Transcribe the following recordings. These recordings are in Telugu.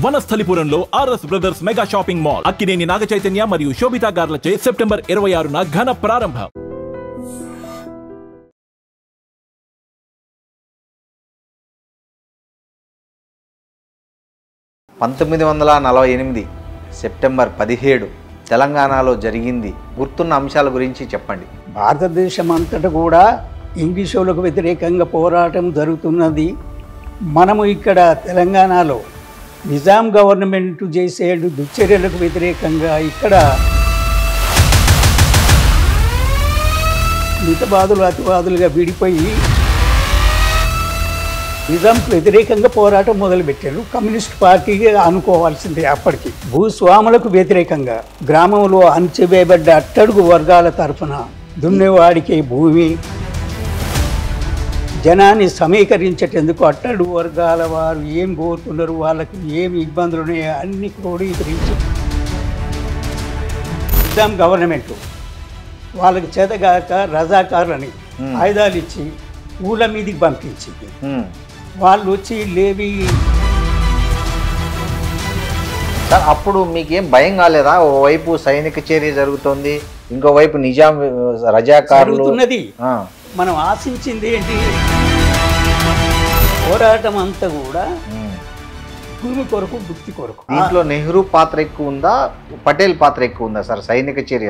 వనస్థలిపురంలో RS brothers mega shopping mall Akkineni Naga Chaitanya మరియు శోభితా గార్లచే సెప్టెంబర్ 26న ఘన ప్రారంభం. సెప్టెంబర్ 17 తెలంగాణలో జరిగింది గుర్తున్న అంశాల గురించి చెప్పండి. భారతదేశం అంతటా కూడా ఇంగ్లీషులకు వ్యతిరేకంగా పోరాటం జరుగుతున్నది. మనము ఇక్కడ తెలంగాణలో నిజాం గవర్నమెంట్ చేసే దుశ్చర్యలకు వ్యతిరేకంగా ఇక్కడ మితవాదులు అతివాదులుగా విడిపోయి నిజాంకు వ్యతిరేకంగా పోరాటం మొదలుపెట్టారు. కమ్యూనిస్ట్ పార్టీగా అనుకోవాల్సిందే. అప్పటికి భూస్వాములకు వ్యతిరేకంగా గ్రామంలో అణచివేయబడ్డ అట్టడుగు వర్గాల తరఫున దున్నేవాడికి భూమి, జనాన్ని సమీకరించేటందుకు అట్టడుగు వర్గాల వారు ఏం కోరుతున్నారు, వాళ్ళకి ఏమి ఇబ్బందులు ఉన్నాయో అన్ని క్రోడీకరించి నిజాం గవర్నమెంట్ వాళ్ళకి చేతగాక రజాకారులని ఆయుధాలు ఇచ్చి ఊళ్ళ మీదకి పంపించింది. వాళ్ళు వచ్చి లేవి సార్, అప్పుడు మీకేం భయం కాలేదా? ఓవైపు సైనిక చర్య జరుగుతుంది, ఇంకోవైపు నిజాం రజాకారులు. మనం ఆశించింది ఏంటి? పోరాటం అంతా కూడా భూమి కొరకు, భుక్తి కొరకు. దీంట్లో నెహ్రూ పాత్ర ఎక్కువ ఉందా, పటేల్ పాత్ర ఎక్కువ ఉందా సార్ సైనిక చర్య?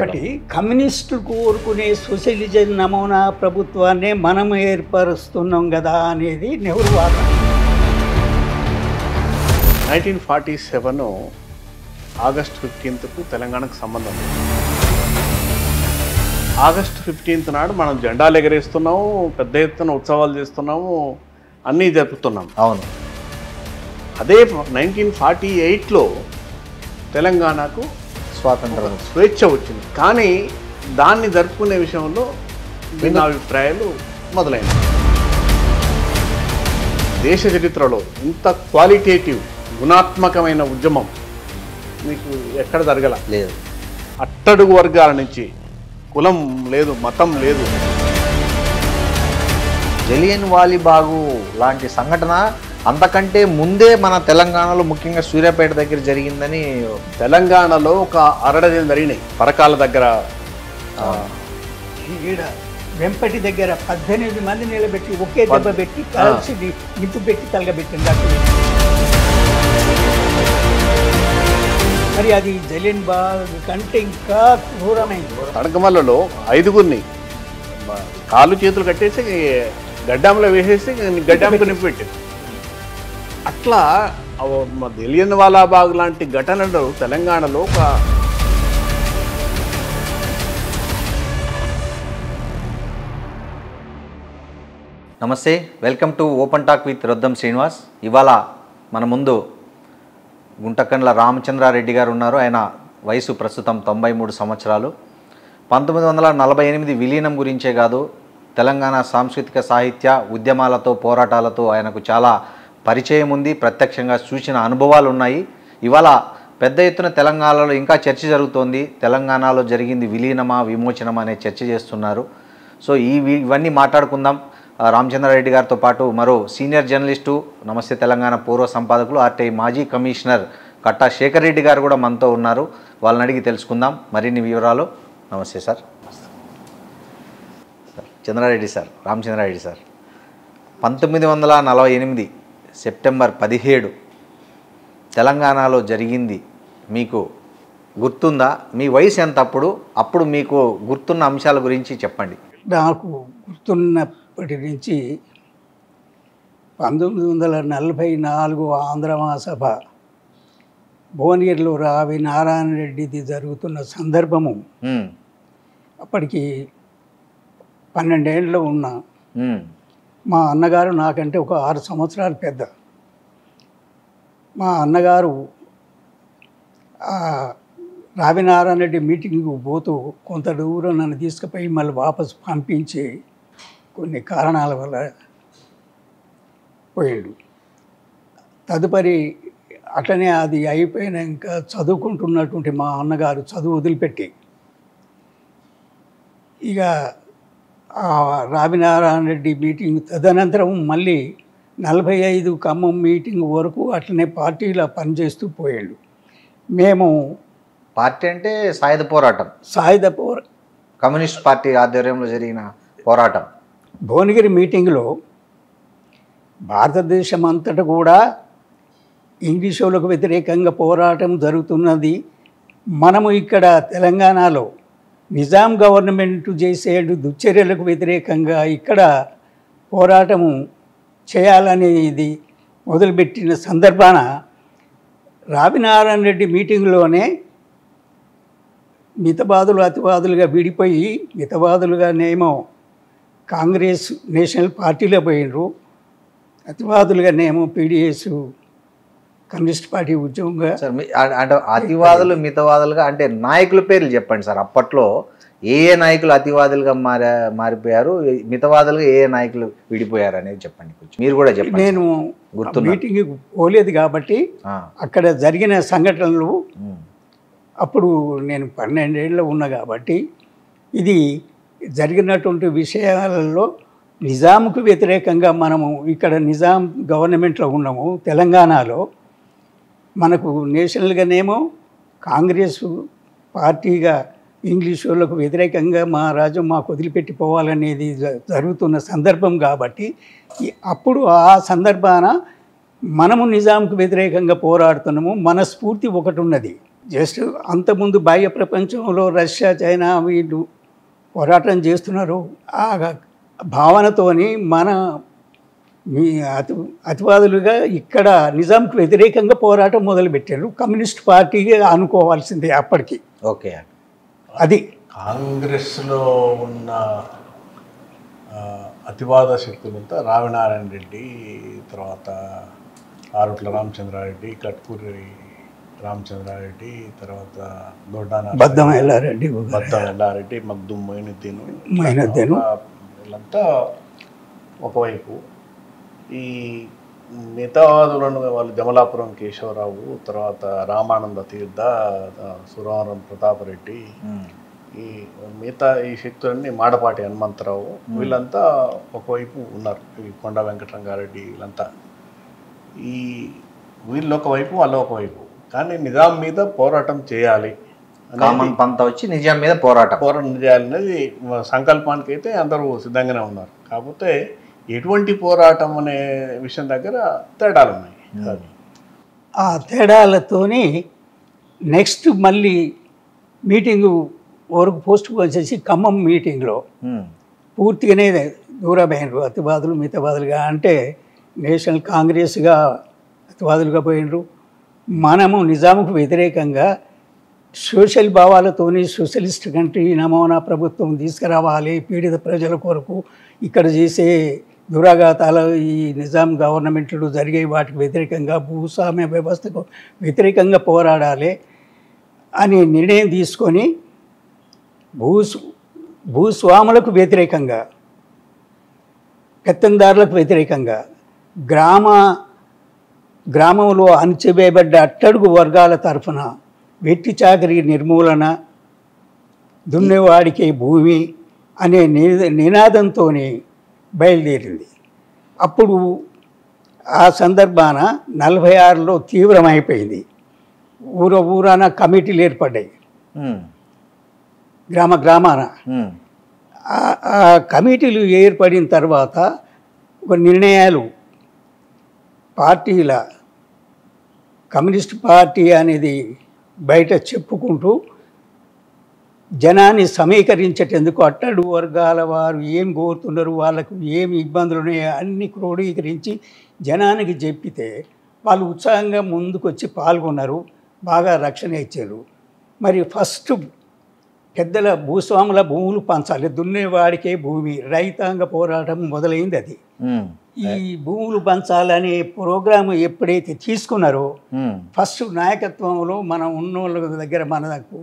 కమ్యూనిస్టులు కోరుకునే సోషలిజం నమూనా ప్రభుత్వాన్ని మనం ఏర్పరుస్తున్నాం కదా అనేది నెహ్రూ వాదన. 1947 ఆగస్టు 15కు తెలంగాణకు సంబంధం. ఆగస్టు 15 నాడు మనం జెండాలు ఎగరేస్తున్నాము, పెద్ద ఎత్తున ఉత్సవాలు చేస్తున్నాము, అన్నీ జరుపుతున్నాం. అవును. అదే 1948లో తెలంగాణకు స్వాతంత్రం, స్వేచ్ఛ వచ్చింది. కానీ దాన్ని జరుపుకునే విషయంలో భిన్నాభిప్రాయాలు మొదలైనవి. దేశ చరిత్రలో ఇంత క్వాలిటేటివ్ గుణాత్మకమైన ఉద్యమం మీకు ఎక్కడ జరగల లేదు. అట్టడుగు వర్గాల నుంచి, కులం లేదు, మతం లేదు. జలియన్ వాలీబాగు లాంటి సంఘటన అంతకంటే ముందే మన తెలంగాణలో ముఖ్యంగా సూర్యాపేట దగ్గర జరిగిందని. తెలంగాణలో ఒక అరడజన్ జరిగినాయి. పరకాల దగ్గర, వెంపటి దగ్గర 18 మంది నిలబెట్టి ఒకే దెబ్బ పెట్టి కలిసి నిప్పు పెట్టి తలగబెట్టింది. మరి అది జలియన్ బాగ్ కంటే ఇంకా క్రూరమైంది. తడకమల్లలో 5గురిని కాళ్ళు చేతులు కట్టేసి గడ్డాంలో వేసేసి గడ్డాంకు నింపి పెట్టింది. అట్లా జలియన్ వాలాబాగ్ లాంటి ఘటనలు తెలంగాణలో ఒక నమస్తే, welcome to open talk with Roddam Srinivas. ఇవాళ మన ముందు గుంటకండ్ల రామచంద్రారెడ్డి గారు ఉన్నారు. ఆయన వయసు ప్రస్తుతం 93 సంవత్సరాలు. 1948 విలీనం గురించే కాదు, తెలంగాణ సాంస్కృతిక సాహిత్య ఉద్యమాలతో, పోరాటాలతో ఆయనకు చాలా పరిచయం ఉంది. ప్రత్యక్షంగా చూసిన అనుభవాలు ఉన్నాయి. ఇవాళ పెద్ద ఎత్తున తెలంగాణలో ఇంకా చర్చ జరుగుతోంది. తెలంగాణలో జరిగింది విలీనమా విమోచనమా అనే చర్చ చేస్తున్నారు. సో ఇవన్నీ మాట్లాడుకుందాం. రామచంద్రారెడ్డి గారితో పాటు మరో సీనియర్ జర్నలిస్టు, నమస్తే తెలంగాణ పూర్వ సంపాదకులు, ఆర్టీఐ మాజీ కమిషనర్ కట్టా శేఖర్ రెడ్డి గారు కూడా మనతో ఉన్నారు. వాళ్ళని అడిగి తెలుసుకుందాం మరిన్ని వివరాలు. నమస్తే sir. Chandra Reddy sir, Ramachandra Reddy sir, 1948 September 17 తెలంగాణలో జరిగింది మీకు గుర్తుందా? మీ వయసు ఎంత అప్పుడు మీకు గుర్తున్న అంశాల గురించి చెప్పండి. నాకు గుర్తున్నప్పటి నుంచి 1944 ఆంధ్ర మహాసభ భువనగిరిలో రావి నారాయణ రెడ్డిది జరుగుతున్న సందర్భము. అప్పటికి 12 ఏళ్ళలో ఉన్న మా అన్నగారు నాకంటే ఒక 6 సంవత్సరాలు పెద్ద. మా అన్నగారు రావినారాయణ రెడ్డి మీటింగ్కు పోతూ కొంత దూరం నన్ను తీసుకుపోయి మళ్ళీ వాపసు పంపించి కొన్ని కారణాల వల్ల పోయాడు. తదుపరి అట్లనే అది అయిపోయినాక చదువుకుంటున్నటువంటి మా అన్నగారు చదువు వదిలిపెట్టి ఇక రావినారాయణ రెడ్డి మీటింగ్ తదనంతరం మళ్ళీ 45 ఖమ్మం మీటింగ్ వరకు అట్లనే పార్టీలో పనిచేస్తూ పోయాడు. మేము పార్టీ అంటే సాయుధ పోరాటం, సాయుధ కమ్యూనిస్ట్ పార్టీ ఆధ్వర్యంలో జరిగిన పోరాటం. భువనగిరి మీటింగ్లో భారతదేశం అంతటా కూడా ఇంగ్లీష్ వాళ్ళకు వ్యతిరేకంగా పోరాటం జరుగుతున్నది. మనము ఇక్కడ తెలంగాణలో నిజాం గవర్నమెంట్ చేసే దుశ్చర్యలకు వ్యతిరేకంగా ఇక్కడ పోరాటము చేయాలనేది మొదలుపెట్టిన సందర్భాన రావినారాయణ రెడ్డి మీటింగ్లోనే మితవాదులు అతివాదులుగా విడిపోయి మితవాదులుగానేమో కాంగ్రెస్ నేషనల్ పార్టీలో పోయినరు, అతివాదులుగానేమో పీడిఎస్ కమ్యూనిస్ట్ పార్టీ ఉద్యమంగా. సార్ అంటే అతివాదులు మితవాదులుగా అంటే నాయకుల పేర్లు చెప్పండి సార్. అప్పట్లో ఏ నాయకులు అతివాదులుగా మారిపోయారు, మితవాదులుగా ఏ నాయకులు విడిపోయారు అనేది చెప్పండి కొంచెం. మీరు కూడా చెప్పండి. నేను మీటింగ్కి పోలేదు కాబట్టి అక్కడ జరిగిన సంఘటనలు అప్పుడు నేను 12 ఏళ్ళలో ఉన్నా కాబట్టి ఇది జరిగినటువంటి విషయాలలో నిజాంకు వ్యతిరేకంగా మనము ఇక్కడ నిజాం గవర్నమెంట్లో ఉన్నాము. తెలంగాణలో మనకు నేషనల్గానేమో కాంగ్రెస్ పార్టీగా ఇంగ్లీష్ వాళ్ళకు వ్యతిరేకంగా మా రాజ్యం మాకు వదిలిపెట్టి పోవాలనేది జరుగుతున్న సందర్భం కాబట్టి అప్పుడు ఆ సందర్భాన మనము నిజాంకు వ్యతిరేకంగా పోరాడుతున్నాము. మన స్ఫూర్తి ఒకటి ఉన్నది. జస్ట్ అంతకుముందు బాహ్య ప్రపంచంలో రష్యా, చైనా వీళ్ళు పోరాటం చేస్తున్నారు. ఆ భావనతోని మన అతివాదులుగా ఇక్కడ నిజాంకు వ్యతిరేకంగా పోరాటం మొదలుపెట్టారు. కమ్యూనిస్ట్ పార్టీగా అనుకోవాల్సిందే అప్పటికి. ఓకే, అది కాంగ్రెస్లో ఉన్న అతివాద శక్తులంతా రావినారాయణ రెడ్డి, తర్వాత ఆరుట్ల రామచంద్రారెడ్డి, కట్కూరి రామచంద్రారెడ్డి, తర్వాత బద్దం ఎల్లారెడ్డి, మగ్దుం మొయినుద్దీన్ వీళ్ళంతా ఒకవైపు, ఈ మితవాదులను వాళ్ళు జమలాపురం కేశవరావు, తర్వాత రామానంద తీర్థ, సురవరం ప్రతాపరెడ్డి, ఈ మిగతా ఈ శక్తులన్నీ మాడపాటి హనుమంతరావు వీళ్ళంతా ఒకవైపు ఉన్నారు. ఈ కొండ వెంకటరంగారెడ్డి వీళ్ళంతా ఈ వీళ్ళు ఒకవైపు వాళ్ళు ఒకవైపు. కానీ నిజాం మీద పోరాటం చేయాలి, పంత వచ్చి నిజాం మీద పోరాటం చేయాలనేది సంకల్పానికి అయితే అందరూ సిద్ధంగానే ఉన్నారు. కాకపోతే ఎటువంటి పోరాటం అనే విషయం దగ్గర తేడాలు ఉన్నాయి. ఆ తేడాలతోని నెక్స్ట్ మళ్ళీ మీటింగు వరకు పోస్ట్ వచ్చేసి ఖమ్మం మీటింగ్లో పూర్తిగానే దూరమైనరు అతివాదులు మితవాదులుగా. అంటే నేషనల్ కాంగ్రెస్గా అతివాదులుగా పోయినరు. మనము నిజాముకు వ్యతిరేకంగా సోషల్ భావాలతోని సోషలిస్ట్ కంట్రీ నమూనా ప్రభుత్వం తీసుకురావాలి, పీడిత ప్రజల కొరకు ఇక్కడ చేసే దురాఘాతాలు ఈ నిజాం గవర్నమెంట్లు జరిగే వాటికి వ్యతిరేకంగా భూస్వామ్య వ్యవస్థకు వ్యతిరేకంగా పోరాడాలి అని నిర్ణయం తీసుకొని భూస్వాములకు వ్యతిరేకంగా, పెత్తందారులకు వ్యతిరేకంగా, గ్రామంలో అణచివేయబడ్డ అట్టడుగు వర్గాల తరఫున వెట్టి చాకరీ నిర్మూలన, దున్నేవాడికే భూమి అనే నినాదంతో బయలుదేరింది. అప్పుడు ఆ సందర్భాన 46లో తీవ్రమైపోయింది. ఊరాన కమిటీలు ఏర్పడ్డాయి గ్రామాన. ఆ కమిటీలు ఏర్పడిన తర్వాత ఒక నిర్ణయాలు పార్టీల కమ్యూనిస్ట్ పార్టీ అనేది బయట చెప్పుకుంటూ జనాన్ని సమీకరించేటందుకు అట్టడుగు వర్గాల వారు ఏం కోరుతున్నారు, వాళ్ళకు ఏమి ఇబ్బందులు ఉన్నాయో అన్ని క్రోడీకరించి జనానికి చెప్పితే వాళ్ళు ఉత్సాహంగా ముందుకు వచ్చి పాల్గొన్నారు, బాగా రక్షణ ఇచ్చారు. మరి ఫస్ట్ పెద్దల భూస్వాముల భూములు పంచాలి, దున్నేవాడికే భూమి, రైతాంగ పోరాటం మొదలైంది. అది ఈ భూములు పంచాలనే ప్రోగ్రాము ఎప్పుడైతే తీసుకున్నారో ఫస్ట్ నాయకత్వంలో మనం ఉన్నోళ్ళ దగ్గర మనకు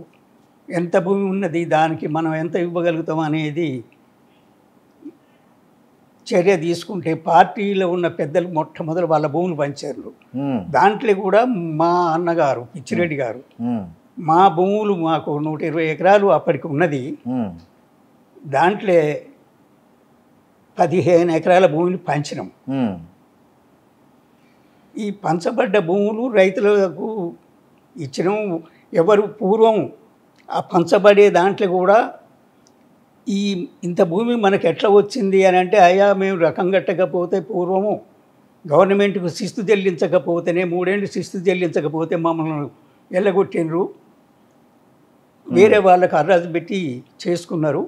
ఎంత భూమి ఉన్నది, దానికి మనం ఎంత ఇవ్వగలుగుతాం అనేది చర్య తీసుకుంటే పార్టీలో ఉన్న పెద్దలు మొట్టమొదటి వాళ్ళ భూములు పంచారు. దాంట్లో కూడా మా అన్నగారు పిచ్చిరెడ్డి గారు మా భూములు మాకు 120 ఎకరాలు అప్పటికి ఉన్నది, దాంట్లో 15 ఎకరాల భూమిని పంచినాం. ఈ పంచబడ్డ భూములు రైతులకు ఇచ్చిన ఎవరు పూర్వం ఆ పంచబడే దాంట్లో కూడా ఈ ఇంత భూమి మనకు ఎట్లా వచ్చింది అని అంటే అయ్యా మేము రకం కట్టకపోతే పూర్వము గవర్నమెంట్కు శిస్తు చెల్లించకపోతేనే 3 ఏళ్ళు శిస్తు చెల్లించకపోతే మమ్మల్ని వెళ్ళగొట్టినరు, వేరే వాళ్ళకు అర్రాజు పెట్టి చేసుకున్నారు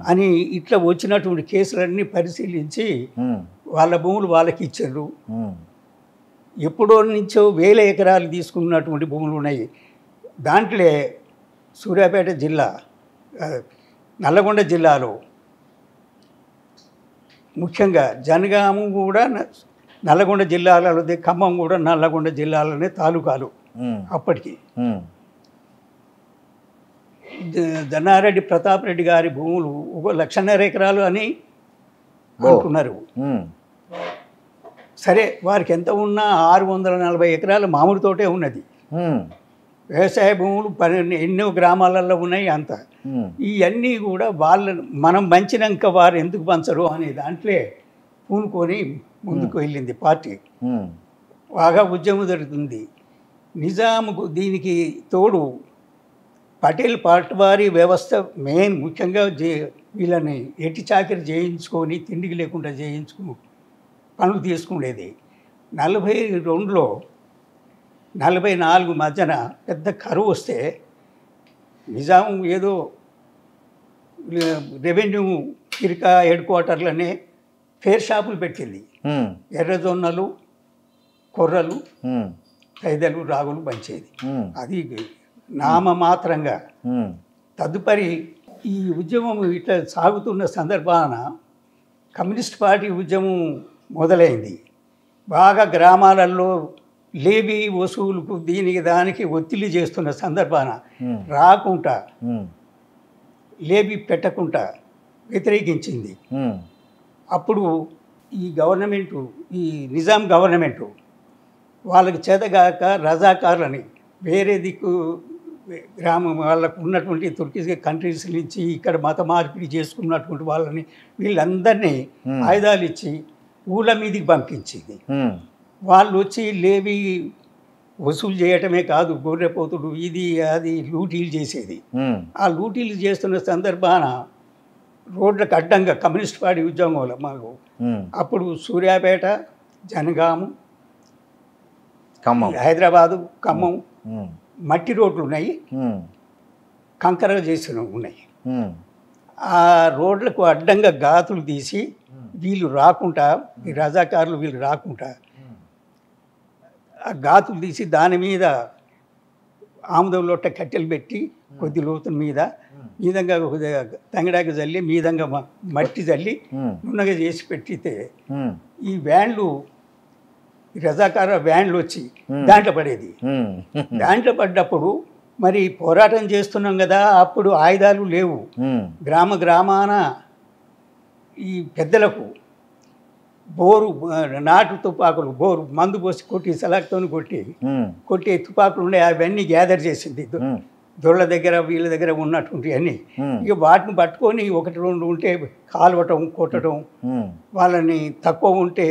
అని ఇట్లా వచ్చినటువంటి కేసులన్నీ పరిశీలించి వాళ్ళ భూములు వాళ్ళకి ఇచ్చారు. ఎప్పుడో నుంచో 1000 ఎకరాలు తీసుకున్నటువంటి భూములు ఉన్నాయి. దాంట్లో సూర్యాపేట జిల్లా, నల్లగొండ జిల్లాలో ముఖ్యంగా జనగాము కూడా నల్లగొండ జిల్లాలదే, ఖమ్మం కూడా నల్లగొండ జిల్లాలోనే తాలూకాలు. అప్పటికి జన్నారెడ్డి ప్రతాప్ రెడ్డి గారి భూములు 1,50,000 ఎకరాలు అని అనుకున్నారు. సరే, వారికి ఎంత ఉన్నా 640 ఎకరాల మామిడి తోటే ఉన్నది. వ్యవసాయ భూములు ఎన్నో గ్రామాలలో ఉన్నాయి. అంత ఇవన్నీ కూడా మనం పంచినాక వారు ఎందుకు పంచరు అనే దాంట్లో పూనుకొని ముందుకు వెళ్ళింది పార్టీ. బాగా ఉద్యమం జరుగుతుంది. నిజాముకు దీనికి తోడు పటేల్ పట్వారీ వ్యవస్థ మెయిన్ ముఖ్యంగా వీళ్ళని ఎట్టి చాకరీ చేయించుకొని తిండికి లేకుండా చేయించుకుని పనులు తీసుకునేది. 42లో 44 మధ్యన పెద్ద కరువు వస్తే నిజాం ఏదో రెవెన్యూ కిరికా హెడ్ క్వార్టర్లనే ఫేర్ షాపులు పెట్టింది. ఎర్రజొన్నలు, కొర్రలు, కైదలు, రాగులు పంచేది. అది నామమాత్రంగా. తదుపరి ఈ ఉద్యమం ఇట్లా సాగుతున్న సందర్భాన కమ్యూనిస్ట్ పార్టీ ఉద్యమం మొదలైంది. బాగా గ్రామాలలో లేబీ వసూలుకు దీనికి దానికి ఒత్తిడి చేస్తున్న సందర్భాన రాకుండా, లేబీ పెట్టకుండా వ్యతిరేకించింది. అప్పుడు ఈ గవర్నమెంటు, ఈ నిజాం గవర్నమెంటు వాళ్ళకి చేతగాక రజాకారులని వేరే దిక్కు గ్రామం వాళ్ళకు ఉన్నటువంటి తుర్కీ కంట్రీస్ నుంచి ఇక్కడ మత మార్పిడి చేసుకున్నటువంటి వాళ్ళని వీళ్ళందరినీ ఆయుధాలు ఇచ్చి ఊళ్ళ మీదకి పంపించింది. వాళ్ళు వచ్చి లేవి వసూలు చేయటమే కాదు, గొర్రెపోతుడు ఇది అది లూటీలు చేసేది. ఆ లూటీలు చేస్తున్న సందర్భాన రోడ్లకు అడ్డంగా కమ్యూనిస్ట్ పార్టీ ఉద్యమంలో మాకు అప్పుడు సూర్యాపేట, జనగాము, హైదరాబాదు, ఖమ్మం మట్టి రోడ్లు ఉన్నాయి, కంకర చేసిన ఉన్నాయి. ఆ రోడ్లకు అడ్డంగా గాతులు తీసి వీళ్ళు రాకుండా, ఈ రజాకారులు వీళ్ళు రాకుండా ఆ గాతులు తీసి దాని మీద ఆముదం లొట్ట కట్టెలు పెట్టి కొద్ది లోతుల మీద మీదంగా తంగడాకి చల్లి మీదంగా మట్టి చల్లి నున్నగా చేసి పెట్టితే ఈ వ్యాన్లు, రజాకార వ్యాన్లు వచ్చి దాంట్లో పడేది. దాంట్లో పడ్డప్పుడు మరి పోరాటం చేస్తున్నాం కదా, అప్పుడు ఆయుధాలు లేవు. గ్రామ గ్రామాన ఈ పెద్దలకు బోరు, నాటు తుపాకులు, బోరు మందు పోసి కొట్టి సలాక్తో కొట్టి తుపాకులు ఉండే అవన్నీ గ్యాదర్ చేసింది. దొరల దగ్గర వీళ్ళ దగ్గర ఉన్నటువంటి అన్నీ. ఇక వాటిని పట్టుకొని 1-2 ఉంటే కాలవటం, కొట్టడం, వాళ్ళని తక్కువ ఉంటే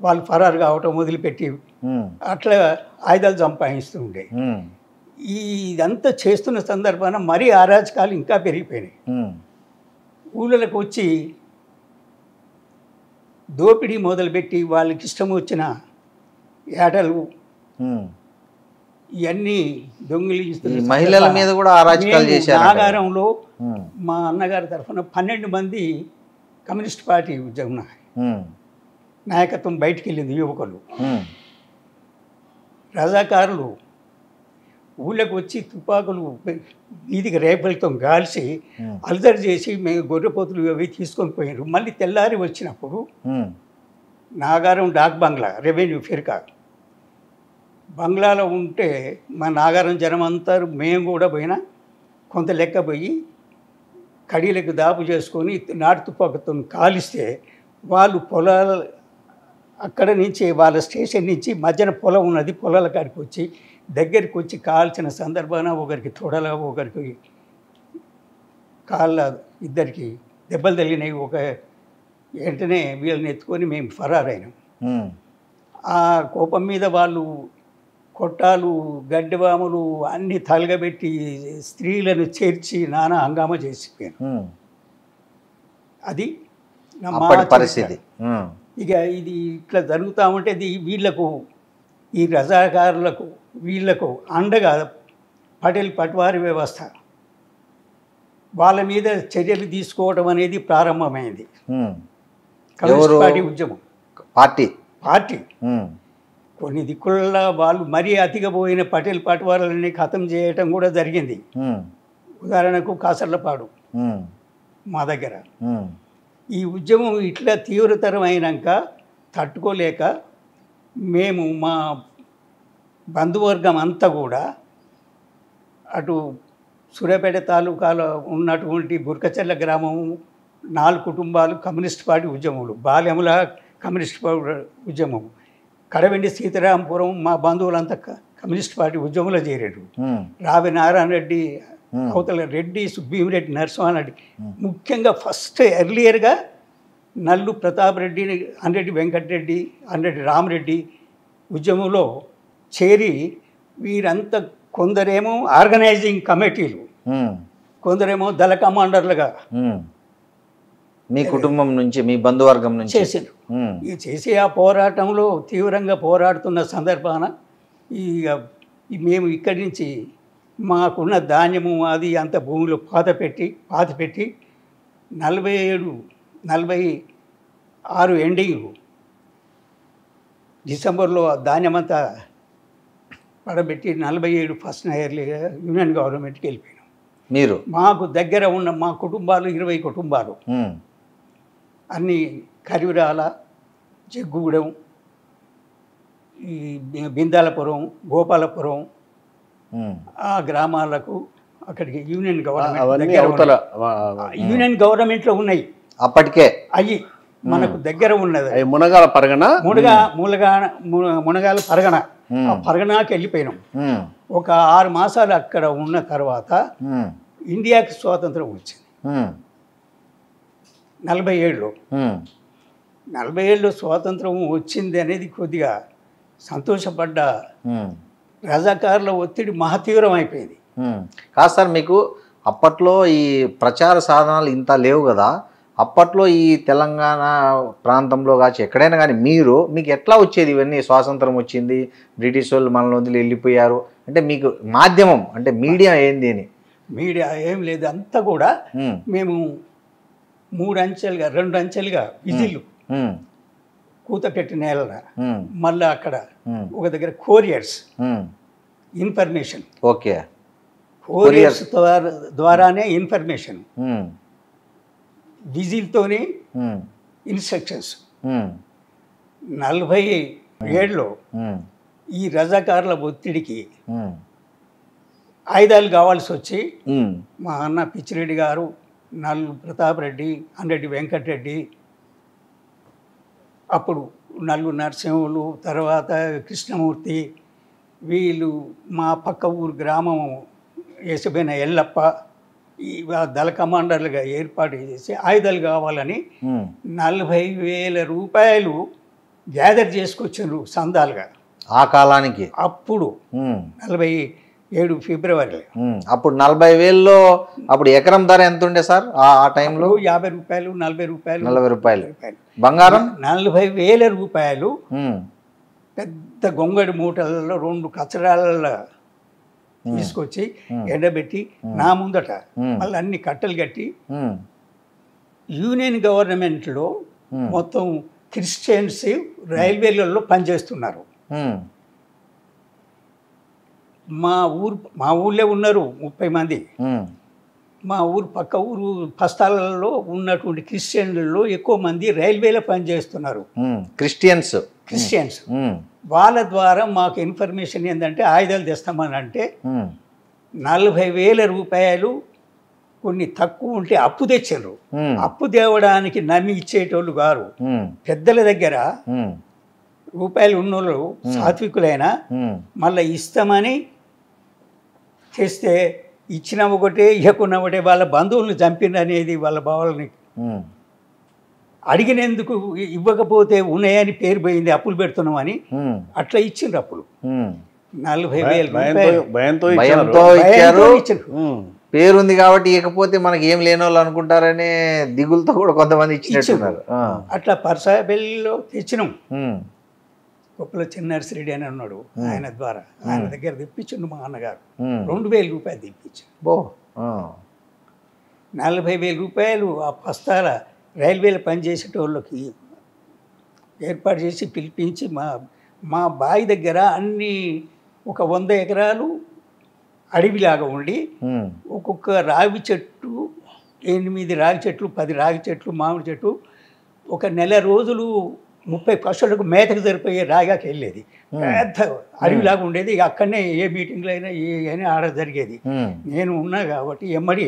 వాళ్ళు ఫరారు కావటం వదిలిపెట్టి అట్లా ఆయుధాలు సంపాదిస్తూ ఉండే. ఇదంతా చేస్తున్న సందర్భాన మరీ అరాచకాలు ఇంకా పెరిగిపోయినాయి. ఊళ్ళకి వచ్చి దోపిడీ మొదలుపెట్టి వాళ్ళకి ఇష్టం వచ్చిన ఏటలు ఇవన్నీ దొంగిలిస్తున్న మహిళల మీద కూడా అరాచకాలు చేశారు. నాగారంలో మా అన్నగారి తరఫున 12 మంది కమ్యూనిస్ట్ పార్టీ ఉద్యమ నాయకత్వం బయటికి వెళ్ళింది. యువకులు, రజాకారులు ఊళ్ళకి వచ్చి తుపాకులు వీధికి రేపలతో గాల్చి అలజడి చేసి మేము గొర్రెపోతులు అవి తీసుకొని పోయారు. మళ్ళీ తెల్లారి వచ్చినప్పుడు నాగారం డాక్ బంగ్లా, రెవెన్యూ ఫిర్కా బంగ్లాలో ఉంటే మా నాగారం జనం అంతా మేము కూడా పోయినా కొంత లెక్క పోయి కడీలకు దాపు చేసుకొని నాటు తుపాకుతో కాలిస్తే వాళ్ళు పొలాల అక్కడ నుంచి వాళ్ళ స్టేషన్ నుంచి మధ్యన పొలం ఉన్నది, పొలాల కాడికి వచ్చి దగ్గరికి వచ్చి కాల్చిన సందర్భాన ఒకరికి తొడల, ఒకరికి కాళ్ళ, ఇద్దరికి దెబ్బలు తగిలినాయి. వెంటనే వీళ్ళని ఎత్తుకొని మేము ఫరారైనాం. ఆ కోపం మీద వాళ్ళు కొట్టాలు గడ్డివాములు అన్నీ తలగబెట్టి స్త్రీలను చేర్చి నానా హంగామా చేసిపోయాను. అది మా అప్పటి చరిత్ర. పరిస్థితి. ఇక ఇది ఇట్లా జరుగుతూ ఉంటే వీళ్ళకు ఈ రజాకారులకు వీళ్ళకు అండగా పటేల్ పట్వారీ వ్యవస్థ వాళ్ళ మీద చర్యలు తీసుకోవడం అనేది ప్రారంభమైంది. కమ్యూనిస్ట్ పార్టీ ఉద్యమం పార్టీ కొన్ని దిక్కుల వాళ్ళు మరీ అతిగా పోయిన పటేల్ పట్వారీలని ఖతం చేయటం కూడా జరిగింది. ఉదాహరణకు కాసర్లపాడు మా దగ్గర ఈ ఉద్యమం ఇట్లా తీవ్రతరమైనాక తట్టుకోలేక మేము మా బంధువర్గం అంతా కూడా అటు సూర్యాపేట తాలూకాలో ఉన్నటువంటి బుర్కచెర్ల గ్రామం 4 కుటుంబాలు కమ్యూనిస్ట్ పార్టీ ఉద్యమములు, బాల్యముల కమ్యూనిస్ట్ పార్టీ ఉద్యమం, కడవెండి సీతారాంపురం మా బంధువులంతా కమ్యూనిస్ట్ పార్టీ ఉద్యమంలో చేరారు. రావి నారాయణ రెడ్డి, అవతల రెడ్డి, సుబ్బీమిరెడ్డి, నరసింహారెడ్డి, ముఖ్యంగా ఫస్ట్ ఎర్లియర్గా నల్లు ప్రతాప్ రెడ్డి, అండ్రెడ్డి వెంకటరెడ్డి, అండ్రెడ్డి రామరెడ్డి ఉద్యమంలో చేరి వీరంతా కొందరేమో ఆర్గనైజింగ్ కమిటీలు, కొందరేమో దళ కమాండర్లుగా మీ కుటుంబం నుంచి మీ బంధువర్గం నుంచి చేశారు. ఈ చేసే ఆ పోరాటంలో తీవ్రంగా పోరాడుతున్న సందర్భాన మేము ఇక్కడి నుంచి మాకున్న ధాన్యము అది అంత భూమిలో పాతిపెట్టి 46 ఎండింగ్ డిసెంబర్లో ధాన్యమంతా పడబెట్టి 47 ఫస్ట్ ఇయర్లీగా యూనియన్ గవర్నమెంట్కి వెళ్ళిపోయినాం. మీరు మాకు దగ్గర ఉన్న మా కుటుంబాలు 20 కుటుంబాలు అన్నీ కరివిరాల, జగ్గుగూడెం, ఈ బిందాలపురం, గోపాలపురం ఆ గ్రామాలకు అక్కడికి యూనియన్ గవర్నమెంట్లో ఉన్నాయి అప్పటికే. అవి మనకు దగ్గర ఉన్నది. మునగాల పరగణ మునగాల పరగణ. ఆ పరగణకి వెళ్ళిపోయినాం. ఒక 6 మాసాలు అక్కడ ఉన్న తర్వాత ఇండియాకి స్వాతంత్రం వచ్చింది 47లో స్వాతంత్రం వచ్చింది అనేది కొద్దిగా సంతోషపడ్డ. రజాకారుల ఒత్తిడి మహతీవ్రం అయిపోయింది. కాదు సార్, మీకు అప్పట్లో ఈ ప్రచార సాధనాలు ఇంత లేవు కదా, అప్పట్లో ఈ తెలంగాణ ప్రాంతంలో కావచ్చు ఎక్కడైనా కానీ మీకు ఎట్లా వచ్చేది ఇవన్నీ? స్వాతంత్రం వచ్చింది, బ్రిటిష్ వాళ్ళు మనల్ని వదిలి వెళ్ళిపోయారు అంటే మీకు మాధ్యమం అంటే మీడియా ఏంది అని? మీడియా ఏం లేదు, అంతా కూడా మేము 2 అంచెలుగా విజిల్లు కూత పెట్టిన నేల, మళ్ళీ అక్కడ ఒక దగ్గర కోరియర్స్ ఇన్ఫర్మేషన్, ఓకే, కోరియర్స్ ద్వారానే ఇన్ఫర్మేషన్, విజిల్తోనే ఇన్స్ట్రక్షన్స్. 47లో ఈ రజాకారుల ఒత్తిడికి ఆయుధాలు కావాల్సి వచ్చి మా అన్న పిచ్చిరెడ్డి గారు, నల్లు ప్రతాప్ రెడ్డి, అండ్రెడ్డి వెంకటరెడ్డి, అప్పుడు నల్లు నరసింహులు, తర్వాత కృష్ణమూర్తి, వీళ్ళు మా పక్క ఊరు గ్రామం వేసిపోయిన ఎల్లప్ప, ఈ దళ కమాండర్లుగా ఏర్పాటు చేసి ఆయుధాలు కావాలని 40,000 రూపాయలు గ్యాదర్ చేసుకొచ్చారు సందాలుగా ఆ కాలానికి. అప్పుడు 47 ఫిబ్రవరి. అప్పుడు 40,000లో అప్పుడు ఎకరం ధర ఎంత ఉండే సార్ ఆ టైంలో? 50 రూపాయలు, 40 రూపాయలు. బంగారం 40,000 రూపాయలు పెద్ద గొంగడి మూటలలో 2 కచరాలలో తీసుకొచ్చి ఎండబెట్టి నా ముందట మళ్ళీ అన్ని కట్టలు కట్టి యూనియన్ గవర్నమెంట్లో మొత్తం క్రిస్టియన్స్ రైల్వేలలో పనిచేస్తున్నారు. మా ఊళ్ళో ఉన్నారు 30 మంది. మా ఊరు పక్క ఊరు పస్తాలలో ఉన్నటువంటి క్రిస్టియన్లలో ఎక్కువ మంది రైల్వేలో పనిచేస్తున్నారు. క్రిస్టియన్స్ వాళ్ళ ద్వారా మాకు ఇన్ఫర్మేషన్ ఏంటంటే ఆయుధాలు తెస్తామని అంటే 40,000 రూపాయలు కొన్ని తక్కువ ఉంటే అప్పు తెచ్చారు. అప్పు తేవడానికి నమ్మి ఇచ్చేటోళ్ళు గారు. పెద్దల దగ్గర రూపాయలు ఉన్నోళ్ళు సాత్వికులైనా మళ్ళీ ఇస్తామని చేస్తే ఇచ్చిన ఒకటే ఇవ్వకున్న ఒకటే వాళ్ళ బంధువులను చంపింది అనేది వాళ్ళ భావాలని అడిగినందుకు ఇవ్వకపోతే ఉన్నాయని పేరు పోయింది, అప్పులు పెడుతున్నామని అట్లా ఇచ్చిండ్రు అప్పులు. 40,000 రూపాయలు భయంతో ఇచ్చారు. ఇచ్చిండ్రు. పేరుంది కాబట్టి ఇకపోతే మనకి ఏం లేని వాళ్ళు అనుకుంటారనే దిగులతో కూడా కొంతమంది ఇచ్చినట్టున్నారు. అట్లా పర్సాబెల్లిలో తెచ్చినాం. గొప్పల చిన్నర్సిరెడ్డి అని ఉన్నాడు, ఆయన ద్వారా ఆయన దగ్గర తెప్పించిండు మా అన్నగారు. 2,000 రూపాయలు తెప్పించాడు. 40,000 రూపాయలు ఆ పస్తాల రైల్వేలో పనిచేసేటోళ్ళకి ఏర్పాటు చేసి పిలిపించి మా బావి దగ్గర అన్ని ఒక 100 ఎకరాలు అడవిలాగా ఉండి ఒక్కొక్క రావి చెట్టు 8 రాగి చెట్లు 10 రాగి చెట్లు మామిడి చెట్టు ఒక నెల రోజులు 30 పశువులకు మేతకు సరిపోయే రాగాకి వెళ్ళేది. పెద్ద అడవిలాగా ఉండేది. అక్కడనే ఏ మీటింగ్లో అయినా ఏ అయినా ఆడ జరిగేది. నేను ఉన్నా కాబట్టి ఎమ్మడి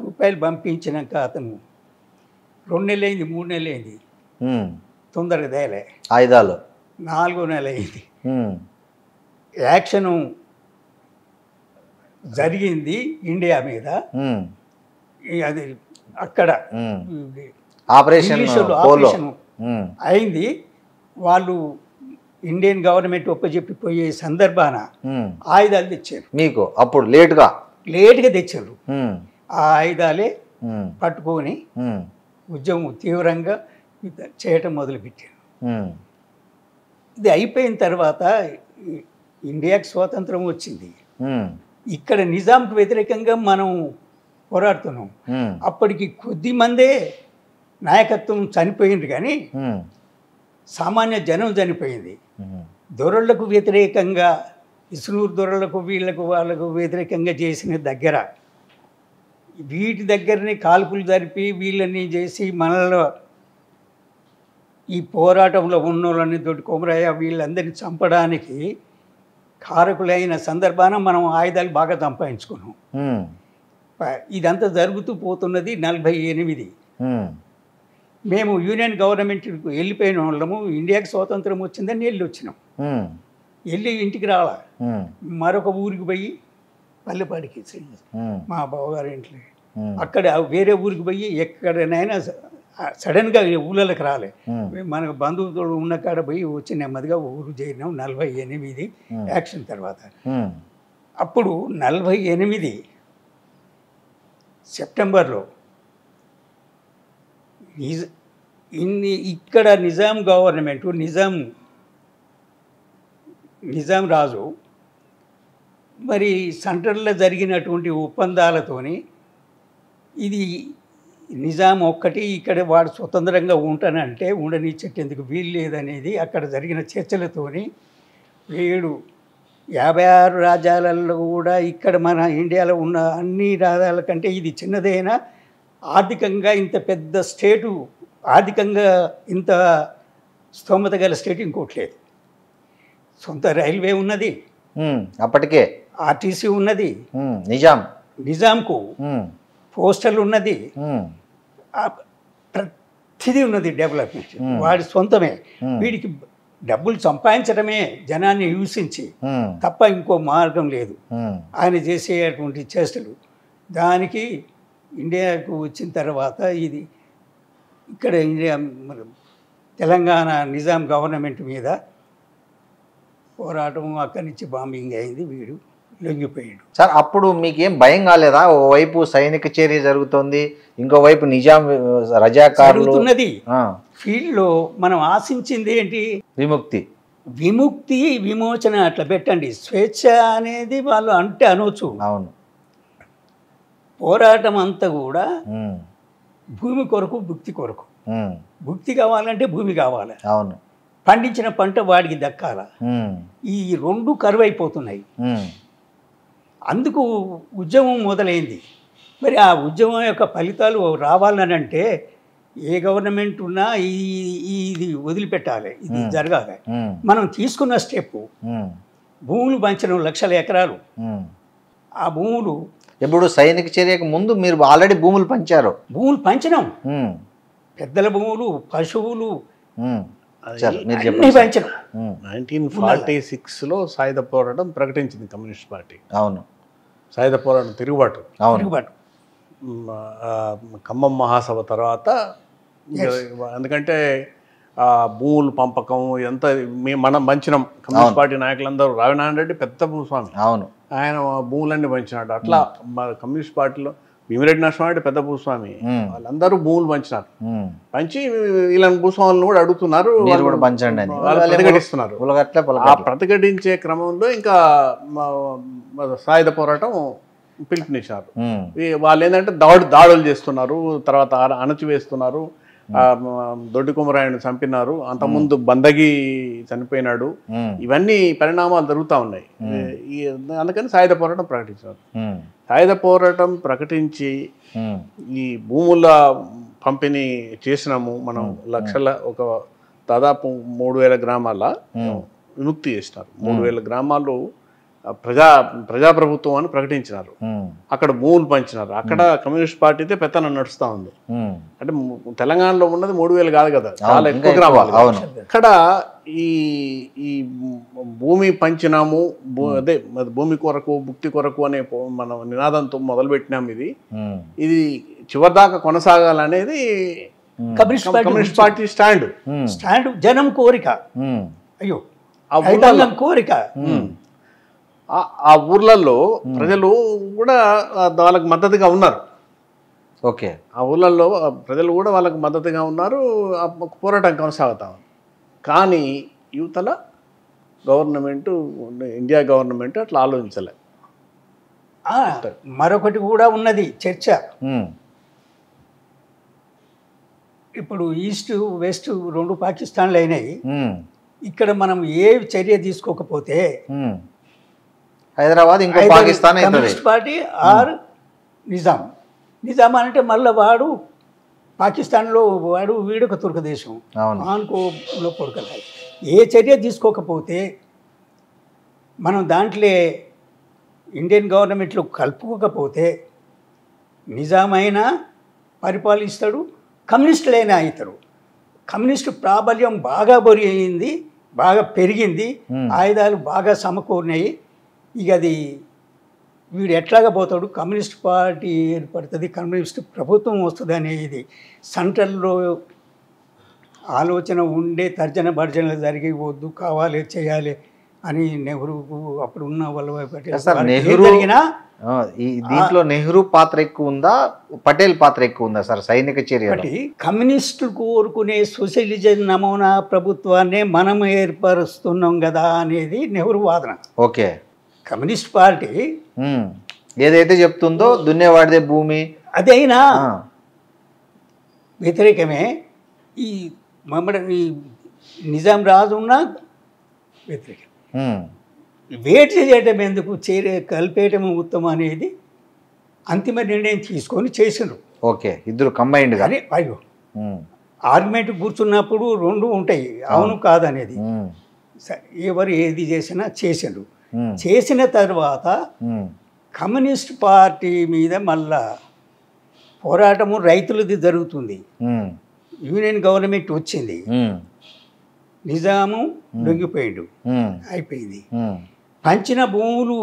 రూపాయలు పంపించినాక అతను 2 నెలలు అయింది, 3 నెలలు అయింది, తొందరగా తేలే. ఆయుధాలు 4వ నెల అయింది. యాక్షను జరిగింది ఇండియా మీద. అది అక్కడ ఆపరేషన్ అయింది. వాళ్ళు ఇండియన్ గవర్నమెంట్ ఒప్పజెప్పిపోయే సందర్భాన ఆయుధాలు తెచ్చారు. మీకు అప్పుడు లేటుగా తెచ్చారు. ఆ ఆయుధాలే పట్టుకొని ఉద్యమం తీవ్రంగా చేయటం మొదలుపెట్టారు. ఇది అయిపోయిన తర్వాత ఇండియాకి స్వాతంత్రం వచ్చింది. ఇక్కడ నిజాంకు వ్యతిరేకంగా మనం పోరాడుతున్నాం. అప్పటికి కొద్ది మందే నాయకత్వం చనిపోయింది, కానీ సామాన్య జనం చనిపోయింది. దొరలకు వ్యతిరేకంగా ఇసునూరు దొరలకు వాళ్ళకు వ్యతిరేకంగా చేసిన దగ్గర వీటి దగ్గరనే కాల్పులు జరిపి వీళ్ళని చేసి మనలో ఈ పోరాటంలో ఉన్నోళ్ళని దొడ్డి కొమరయ్య వీళ్ళందరినీ చంపడానికి కారకులైన సందర్భాన మనం ఆయుధాలు బాగా సంపాదించుకున్నాం. ఇదంతా జరుగుతూ పోతున్నది 48. మేము యూనియన్ గవర్నమెంట్కి వెళ్ళిపోయిన వాళ్ళము. ఇండియాకి స్వాతంత్రం వచ్చిందని వెళ్ళి వచ్చినాం. వెళ్ళి ఇంటికి రాలా, మరొక ఊరికి పోయి పల్లెపాడికి మా బావగారి ఇంట్లో అక్కడ వేరే ఊరికి పోయి ఎక్కడనైనా సడన్గా ఊళ్ళకి రాలే. మనకు బంధువులు ఉన్న కాడ పోయి వచ్చి నెమ్మదిగా ఊరు చేరినాం. 48 యాక్షన్ తర్వాత. అప్పుడు 48 సెప్టెంబర్లో ఇక్కడ నిజాం గవర్నమెంటు నిజాం రాజు మరి సెంట్రల్లో జరిగినటువంటి ఒప్పందాలతోని ఇది నిజాం ఒక్కటి ఇక్కడ వాడు స్వతంత్రంగా ఉంటానంటే ఉండనిచ్చేటందుకు వీలు లేదనేది అక్కడ జరిగిన చర్చలతోని 56 రాజ్యాలలో కూడా ఇక్కడ మన ఇండియాలో ఉన్న అన్ని రాజ్యాల కంటే ఇది చిన్నదైనా ఆర్థికంగా ఇంత పెద్ద స్టేటు, ఆర్థికంగా ఇంత స్తోమత గల స్టేట్ ఇంకోటి లేదు. సొంత రైల్వే ఉన్నది, అప్పటికే ఆర్టీసీ ఉన్నది, నిజాంకు పోస్టల్ ఉన్నది, ప్రతిదీ ఉన్నది. డెవలప్మెంట్ వాడి సొంతమే. వీడికి డబ్బులు సంపాదించడమే జనాన్ని హింసించి తప్ప ఇంకో మార్గం లేదు ఆయన చేసేటువంటి చేష్టలు. దానికి ఇండియాకు వచ్చిన తర్వాత ఇది ఇక్కడ ఇండియా తెలంగాణ నిజాం గవర్నమెంట్ మీద పోరాటం, అక్కడి నుంచి బాంబింగ్ అయింది. వీడు లొంగిపోయాడు. సార్ అప్పుడు మీకేం భయం కాలేదా? ఓవైపు సైనిక చర్య జరుగుతుంది, ఇంకోవైపు నిజాం రజాకారులు జరుగుతున్నది. ఫీల్డ్లో మనం ఆశించింది ఏంటి? విముక్తి విమోచన అట్లా పెట్టండి. స్వేచ్ఛ అనేది వాళ్ళు అంటే అనవచ్చు. అవును. పోరాటం అంతా కూడా భూమి కొరకు, భుక్తి కొరకు. భుక్తి కావాలంటే భూమి కావాలి. అవును. పండించిన పంట వాడికి దక్కాల. ఈ 2 కరువైపోతున్నాయి. అందుకు ఉద్యమం మొదలైంది. మరి ఆ ఉద్యమం యొక్క ఫలితాలు రావాలనంటే ఏ గవర్నమెంట్ ఉన్నా ఇది వదిలిపెట్టాలి, ఇది జరగాలి. మనం తీసుకున్న స్టెప్ భూములు పంచడం, లక్షల ఎకరాలు. ఆ భూములు ఎప్పుడు సైనిక చర్యకు ముందు మీరు ఆల్రెడీ భూములు పంచారు. భూములు పంచినాం. పెద్దల భూములు, పశువులు పంచడం. 1946లో సాయుధ పోరాటం ప్రకటించింది కమ్యూనిస్ట్ పార్టీ. అవును. సాయుధ పోరాటం తిరుగుబాటు. తిరుగుబాటు ఖమ్మం మహాసభ తర్వాత ఎందుకంటే భూములు పంపకం ఎంత మనం పంచినాం. కమ్యూనిస్ట్ పార్టీ నాయకులందరూ రావినారాయణ రెడ్డి పెద్ద భూస్వామి, అవును, ఆయన భూములన్నీ పంచినాడు. అట్లా కమ్యూనిస్ట్ పార్టీలో భీమిరెడ్డి నరసింహారెడ్డి పెద్ద భూస్వామి, వాళ్ళందరూ భూములు పంచినారు. పంచి వీళ్ళని భూస్వాములను కూడా అడుగుతున్నారు, ప్రతిఘటిస్తున్నారు. ఆ ప్రతిఘటించే క్రమంలో ఇంకా సాయుధ పోరాటం పిలుపునిచ్చారు. వాళ్ళు ఏంటంటే దాడులు చేస్తున్నారు, తర్వాత అణచివేస్తున్నారు. దొడ్డి కుమరాయను చంపినారు, అంతకుముందు బందగి చనిపోయినాడు. ఇవన్నీ పరిణామాలు జరుగుతూ ఉన్నాయి. అందుకని సాయుధ పోరాటం ప్రకటించారు. సాయుధ పోరాటం ప్రకటించి ఈ భూముల పంపిణీ చేసినాము మనం. ఒక దాదాపు 3000 గ్రామాల విముక్తి చేసినారు. 3000 గ్రామాలు ప్రజాప్రభుత్వం అని ప్రకటించినారు. అక్కడ భూములు పంచినారు. అక్కడ కమ్యూనిస్ట్ పార్టీతే పెత్తనం నడుస్తూ ఉంది. అంటే తెలంగాణలో ఉన్నది 3000 కాదు కదా, చాలా ఎక్కువ గ్రామాలు. అక్కడ ఈ భూమి పంచినాము, అదే భూమి కొరకు భుక్తి కొరకు అనే మనం నినాదంతో మొదలుపెట్టినాము. ఇది చివరిదాకా కొనసాగాలనేది కమ్యూనిస్ట్ పార్టీ స్టాండ్. జనం కోరిక, అయ్యో కోరిక. ఆ ఊర్లలో ప్రజలు కూడా వాళ్ళకి మద్దతుగా ఉన్నారు. ఓకే, ఆ ఊర్లలో ప్రజలు కూడా వాళ్ళకి మద్దతుగా ఉన్నారు. పోరాటం కొనసాగుతాం. కానీ యువతల గవర్నమెంట్, ఇండియా గవర్నమెంట్ అట్లా ఆలోచించలే. మరొకటి కూడా ఉన్నది చర్చ. ఇప్పుడు ఈస్ట్ వెస్ట్ 2 పాకిస్తాన్లు అయినాయి. ఇక్కడ మనం ఏ చర్య తీసుకోకపోతే హైదరాబాద్ ఇంకో Pakistan communist party or Nizam అంటే మళ్ళీ వాడు పాకిస్తాన్లో వాడు వీడొక తుర్క దేశం ఆనుకోలో కొడుకలే. ఏ చర్య తీసుకోకపోతే మనం దాంట్లో ఇండియన్ గవర్నమెంట్లో కలుపుకోకపోతే నిజామైనా పరిపాలిస్తాడు, కమ్యూనిస్టులైనా అవుతారు. కమ్యూనిస్టు ప్రాబల్యం బాగా బొరిగింది, బాగా పెరిగింది, ఆయుధాలు బాగా సమకూరినాయి. ఇక అది వీడు ఎట్లాగా పోతాడు, కమ్యూనిస్ట్ పార్టీ ఏర్పడుతుంది, కమ్యూనిస్ట్ ప్రభుత్వం వస్తుంది అనేది సెంట్రల్లో ఆలోచన ఉండే తర్జన భర్జనలు జరిగి వద్దు, కావాలి, చేయాలి అని నెహ్రూ అప్పుడు ఉన్న వల్లభాయ్ పటేల్ జరిగినా దీంట్లో నెహ్రూ పాత్ర ఎక్కువ ఉందా, పటేల్ పాత్ర ఎక్కువ ఉందా సార్ సైనిక చర్య? కమ్యూనిస్టులు కోరుకునే సోషలిజం నమూనా ప్రభుత్వాన్ని మనం ఏర్పరుస్తున్నాం కదా అనేది నెహ్రూ వాదన. ఓకే, కమ్యూనిస్ట్ పార్టీ ఏదైతే చెప్తుందో దున్నేవాడిదే భూమి అదైనా వ్యతిరేకమే. ఈ ఈ నిజాం రాజు ఉన్న వ్యతిరేకం. వేట్ చేయటం ఎందుకు, కలిపేయటం ఉత్తమం అనేది అంతిమ నిర్ణయం తీసుకొని చేసిండ్రు. ఓకే, ఇద్దరు కంబైన్డ్. కానీ అయ్యో ఆర్గ్యుమెంట్ కూర్చున్నప్పుడు 2 ఉంటాయి, అవును కాదనేది. ఎవరు ఏది చేసినా చేసిండ్రు. చేసిన తర్వాత కమ్యూనిస్ట్ పార్టీ మీద మళ్ళా పోరాటము రైతులది జరుగుతుంది. యూనియన్ గవర్నమెంట్ వచ్చింది, నిజాము లొంగిపోయిండు, అయిపోయింది. పంచిన భూములు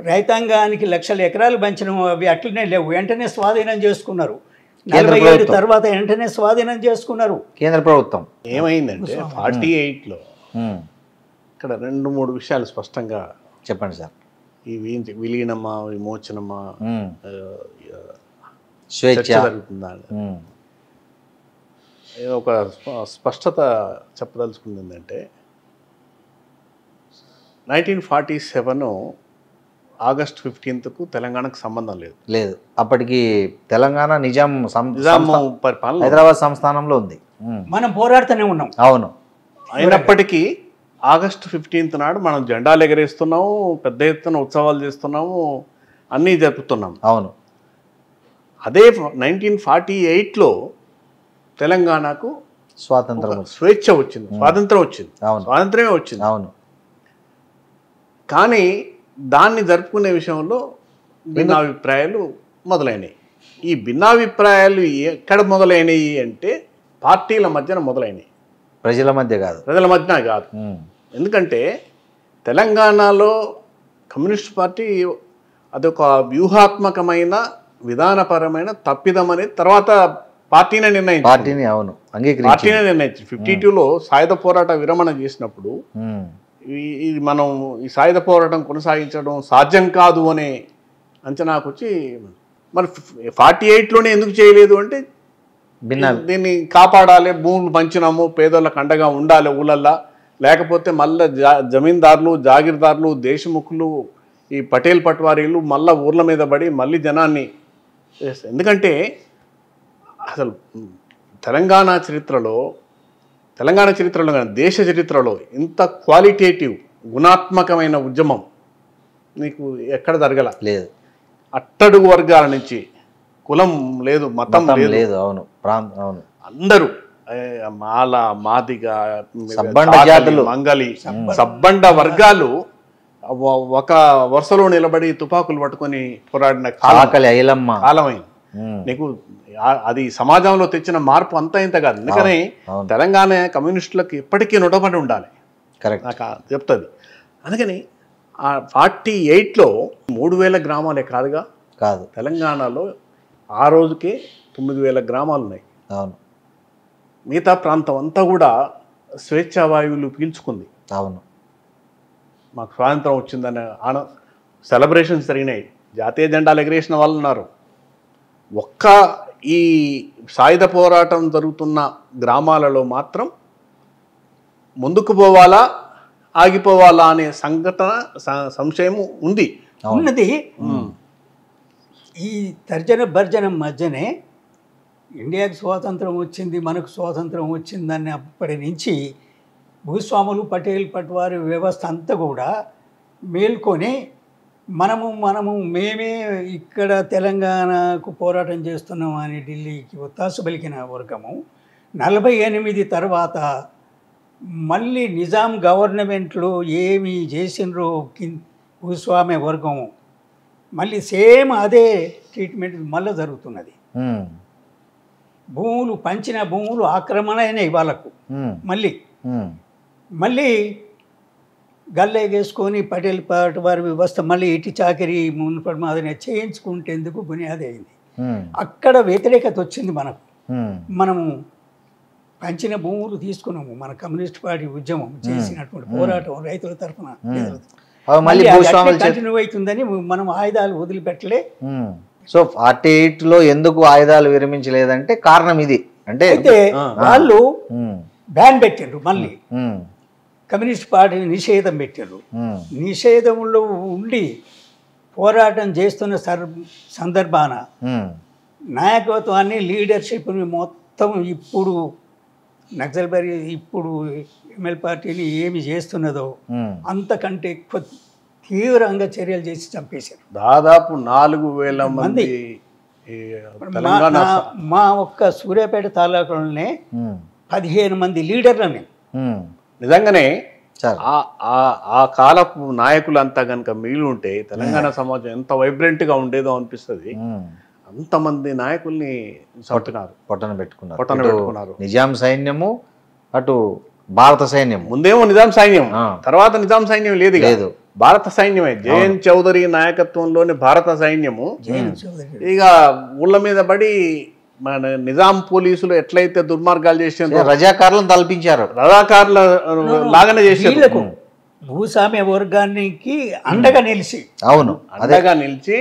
రైతాంగానికి 1,00,000 ఎకరాలు పంచిన అవి అట్లనే లేవు, వెంటనే స్వాధీనం చేసుకున్నారు. 47 తర్వాత వెంటనే స్వాధీనం చేసుకున్నారు కేంద్ర ప్రభుత్వం. ఏమైందంటే 48లో ఇక్కడ 2-3 విషయాలు స్పష్టంగా చెప్పండి సార్. ఈ విలీనమా, విమోచనమా, స్వేచ్ఛ జరుగుతుందా, ఒక స్పష్టత చెప్పదలుచుకుంది. ఏంటంటే 1947 ఆగస్ట్ 15కు తెలంగాణకు సంబంధం లేదు. అప్పటికి తెలంగాణ నిజాం పరిపాలన హైదరాబాద్ సంస్థానంలో ఉంది. మనం పోరాడుతూనే ఉన్నాం. అవును, అయినప్పటికీ ఆగస్టు 15 నాడు మనం జెండాలు ఎగరేస్తున్నాము, పెద్ద ఎత్తున ఉత్సవాలు చేస్తున్నాము, అన్నీ జరుపుతున్నాం. అవును, అదే 1948లో తెలంగాణకు స్వేచ్ఛ వచ్చింది, స్వాతంత్రం వచ్చింది, స్వాతంత్రమే వచ్చింది. అవును, కానీ దాన్ని జరుపుకునే విషయంలో భిన్నాభిప్రాయాలు మొదలైనవి. ఈ భిన్నాభిప్రాయాలు ఎక్కడ మొదలైనవి అంటే పార్టీల మధ్యన మొదలైనవి, ప్రజల మధ్య కాదు. ప్రజల మధ్యన కాదు. ఎందుకంటే తెలంగాణలో కమ్యూనిస్ట్ పార్టీ అదొక వ్యూహాత్మకమైన విధానపరమైన తప్పిదం అనేది తర్వాత పార్టీనే నిర్ణయించింది. పార్టీని అవును అంగీకరించి పార్టీనే నిర్ణయించింది. 52లో సాయుధ పోరాట విరమణ చేసినప్పుడు ఇది మనం ఈ సాయుధ పోరాటం కొనసాగించడం సాధ్యం కాదు అనే అంచనాకు వచ్చి మరి 48లోనే ఎందుకు చేయలేదు అంటే దీన్ని కాపాడాలి, భూములు పంచినాము, పేదోళ్ళకి అండగా ఉండాలి ఊళ్ళల్లా, లేకపోతే మళ్ళీ జమీందారులు, జాగీర్దారులు, దేశముఖులు, ఈ పటేల్ పట్వారీలు మళ్ళీ ఊర్ల మీద పడి మళ్ళీ జనాన్ని చేస్తారు. ఎందుకంటే అసలు తెలంగాణ చరిత్రలో కానీ దేశ చరిత్రలో ఇంత క్వాలిటేటివ్ గుణాత్మకమైన ఉద్యమం నీకు ఎక్కడ జరగల లేదు. అట్టడుగు వర్గాల నుంచి కులం లేదు, మతం లేదు, అవును అవును అందరూ మాల, మాదిగ, సబ్బండ జాతులు, మంగలి, సబ్బండ వర్గాలు ఒక వరుసలో నిలబడి తుపాకులు పట్టుకొని పోరాడిన కాలమైంది. నీకు అది సమాజంలో తెచ్చిన మార్పు అంతా ఇంత కాదు. అందుకని తెలంగాణ కమ్యూనిస్టులకు ఎప్పటికీ నుడబడి ఉండాలి నాకు చెప్తుంది. అందుకని 48లో 3000 గ్రామాలే కాదు తెలంగాణలో ఆ రోజుకే 9000 గ్రామాలు ఉన్నాయి. అవును, మిగతా ప్రాంతం అంతా కూడా స్వేచ్ఛా వాయువులు పీల్చుకుంది. అవును, మాకు స్వాతంత్రం వచ్చిందనే సెలబ్రేషన్స్ జరిగినాయి, జాతీయ జెండాలు ఎగరేసిన వాళ్ళు ఉన్నారు. ఒక్క ఈ సాయుధ పోరాటం జరుగుతున్న గ్రామాలలో మాత్రం ముందుకు పోవాలా ఆగిపోవాలా అనే సంశయం ఉన్నది. ఈ తర్జన భర్జన మధ్యనే ఇండియాకి స్వాతంత్రం వచ్చింది, మనకు స్వాతంత్రం వచ్చిందని అప్పటి నుంచి భూస్వాములు, పటేల్ పట్వారి వ్యవస్థ అంతా కూడా మేల్కొని మేమే ఇక్కడ తెలంగాణకు పోరాటం చేస్తున్నాం అని ఢిల్లీకి ఒత్తాసు పలికిన వర్గము 48 తర్వాత మళ్ళీ నిజాం గవర్నమెంట్లో ఏమి చేసినరో భూస్వామ్య వర్గము మళ్ళీ సేమ్ అదే ట్రీట్మెంట్ మళ్ళీ జరుగుతున్నది. భూములు పంచిన భూములు ఆక్రమణ అయినాయి వాళ్ళకు. మళ్ళీ గల్లేగేసుకొని పటేల్ పట్వారి వ్యవస్థ మళ్ళీ ఇటు చాకరీ మున్పడి మాదిరి చేయించుకుంటేందుకు బునియాది అయింది. అక్కడ వ్యతిరేకత వచ్చింది మనకు. మనము పంచిన భూములు తీసుకున్నాము, మన కమ్యూనిస్ట్ పార్టీ ఉద్యమం చేసినటువంటి పోరాటం రైతుల తరఫున కంటిన్యూ అవుతుందని మనం ఆయుధాలు వదిలిపెట్టలే. సో 48లో ఎందుకు ఆయుధాలు విరమించలేదంటే కారణం ఇది. అంటే వాళ్ళు బ్యాన్ పెట్టిండ్రు, మళ్ళీ కమ్యూనిస్ట్ పార్టీ నిషేధం పెట్టారు. నిషేధంలో ఉండి పోరాటం చేస్తున్న సందర్భాన నాయకత్వాన్ని, లీడర్షిప్ని మొత్తం ఇప్పుడు నక్సల్బరీ ఇప్పుడు ఎంఎల్ పార్టీని ఏమి చేస్తున్నదో అంతకంటే ఎక్కువ తీవ్రంగా చర్యలు చేసి చంపేశారు. దాదాపు 4000 మంది. మా ఒక్క సూర్యాపేట తాలూకాలోనే 15 మంది లీడర్లని. నిజంగానే ఆ కాలపు నాయకులంతా కనుక మిగిలి ఉంటే తెలంగాణ సమాజం ఎంత వైబ్రెంట్గా ఉండేదో అనిపిస్తుంది. అంతమంది నాయకుల్ని పొట్టన పెట్టుకున్నారు. నిజాం సైన్యము, అటు భారత సైన్యం. ముందేమో నిజాం సైన్యం, తర్వాత నిజాం సైన్యం లేదు, భారత సైన్యమే. జయన్ చౌదరి నాయకత్వంలోని భారత సైన్యము ఇక ఊళ్ళ మీద పడి మన నిజాం పోలీసులు ఎట్లయితే దుర్మార్గాలు చేసారో రజాకారులను తలపించారు, రజాకారుల లాగానే చేశారు. భూస్వామ్య వర్గానికి అండగా నిలిచి అండగా నిలిచి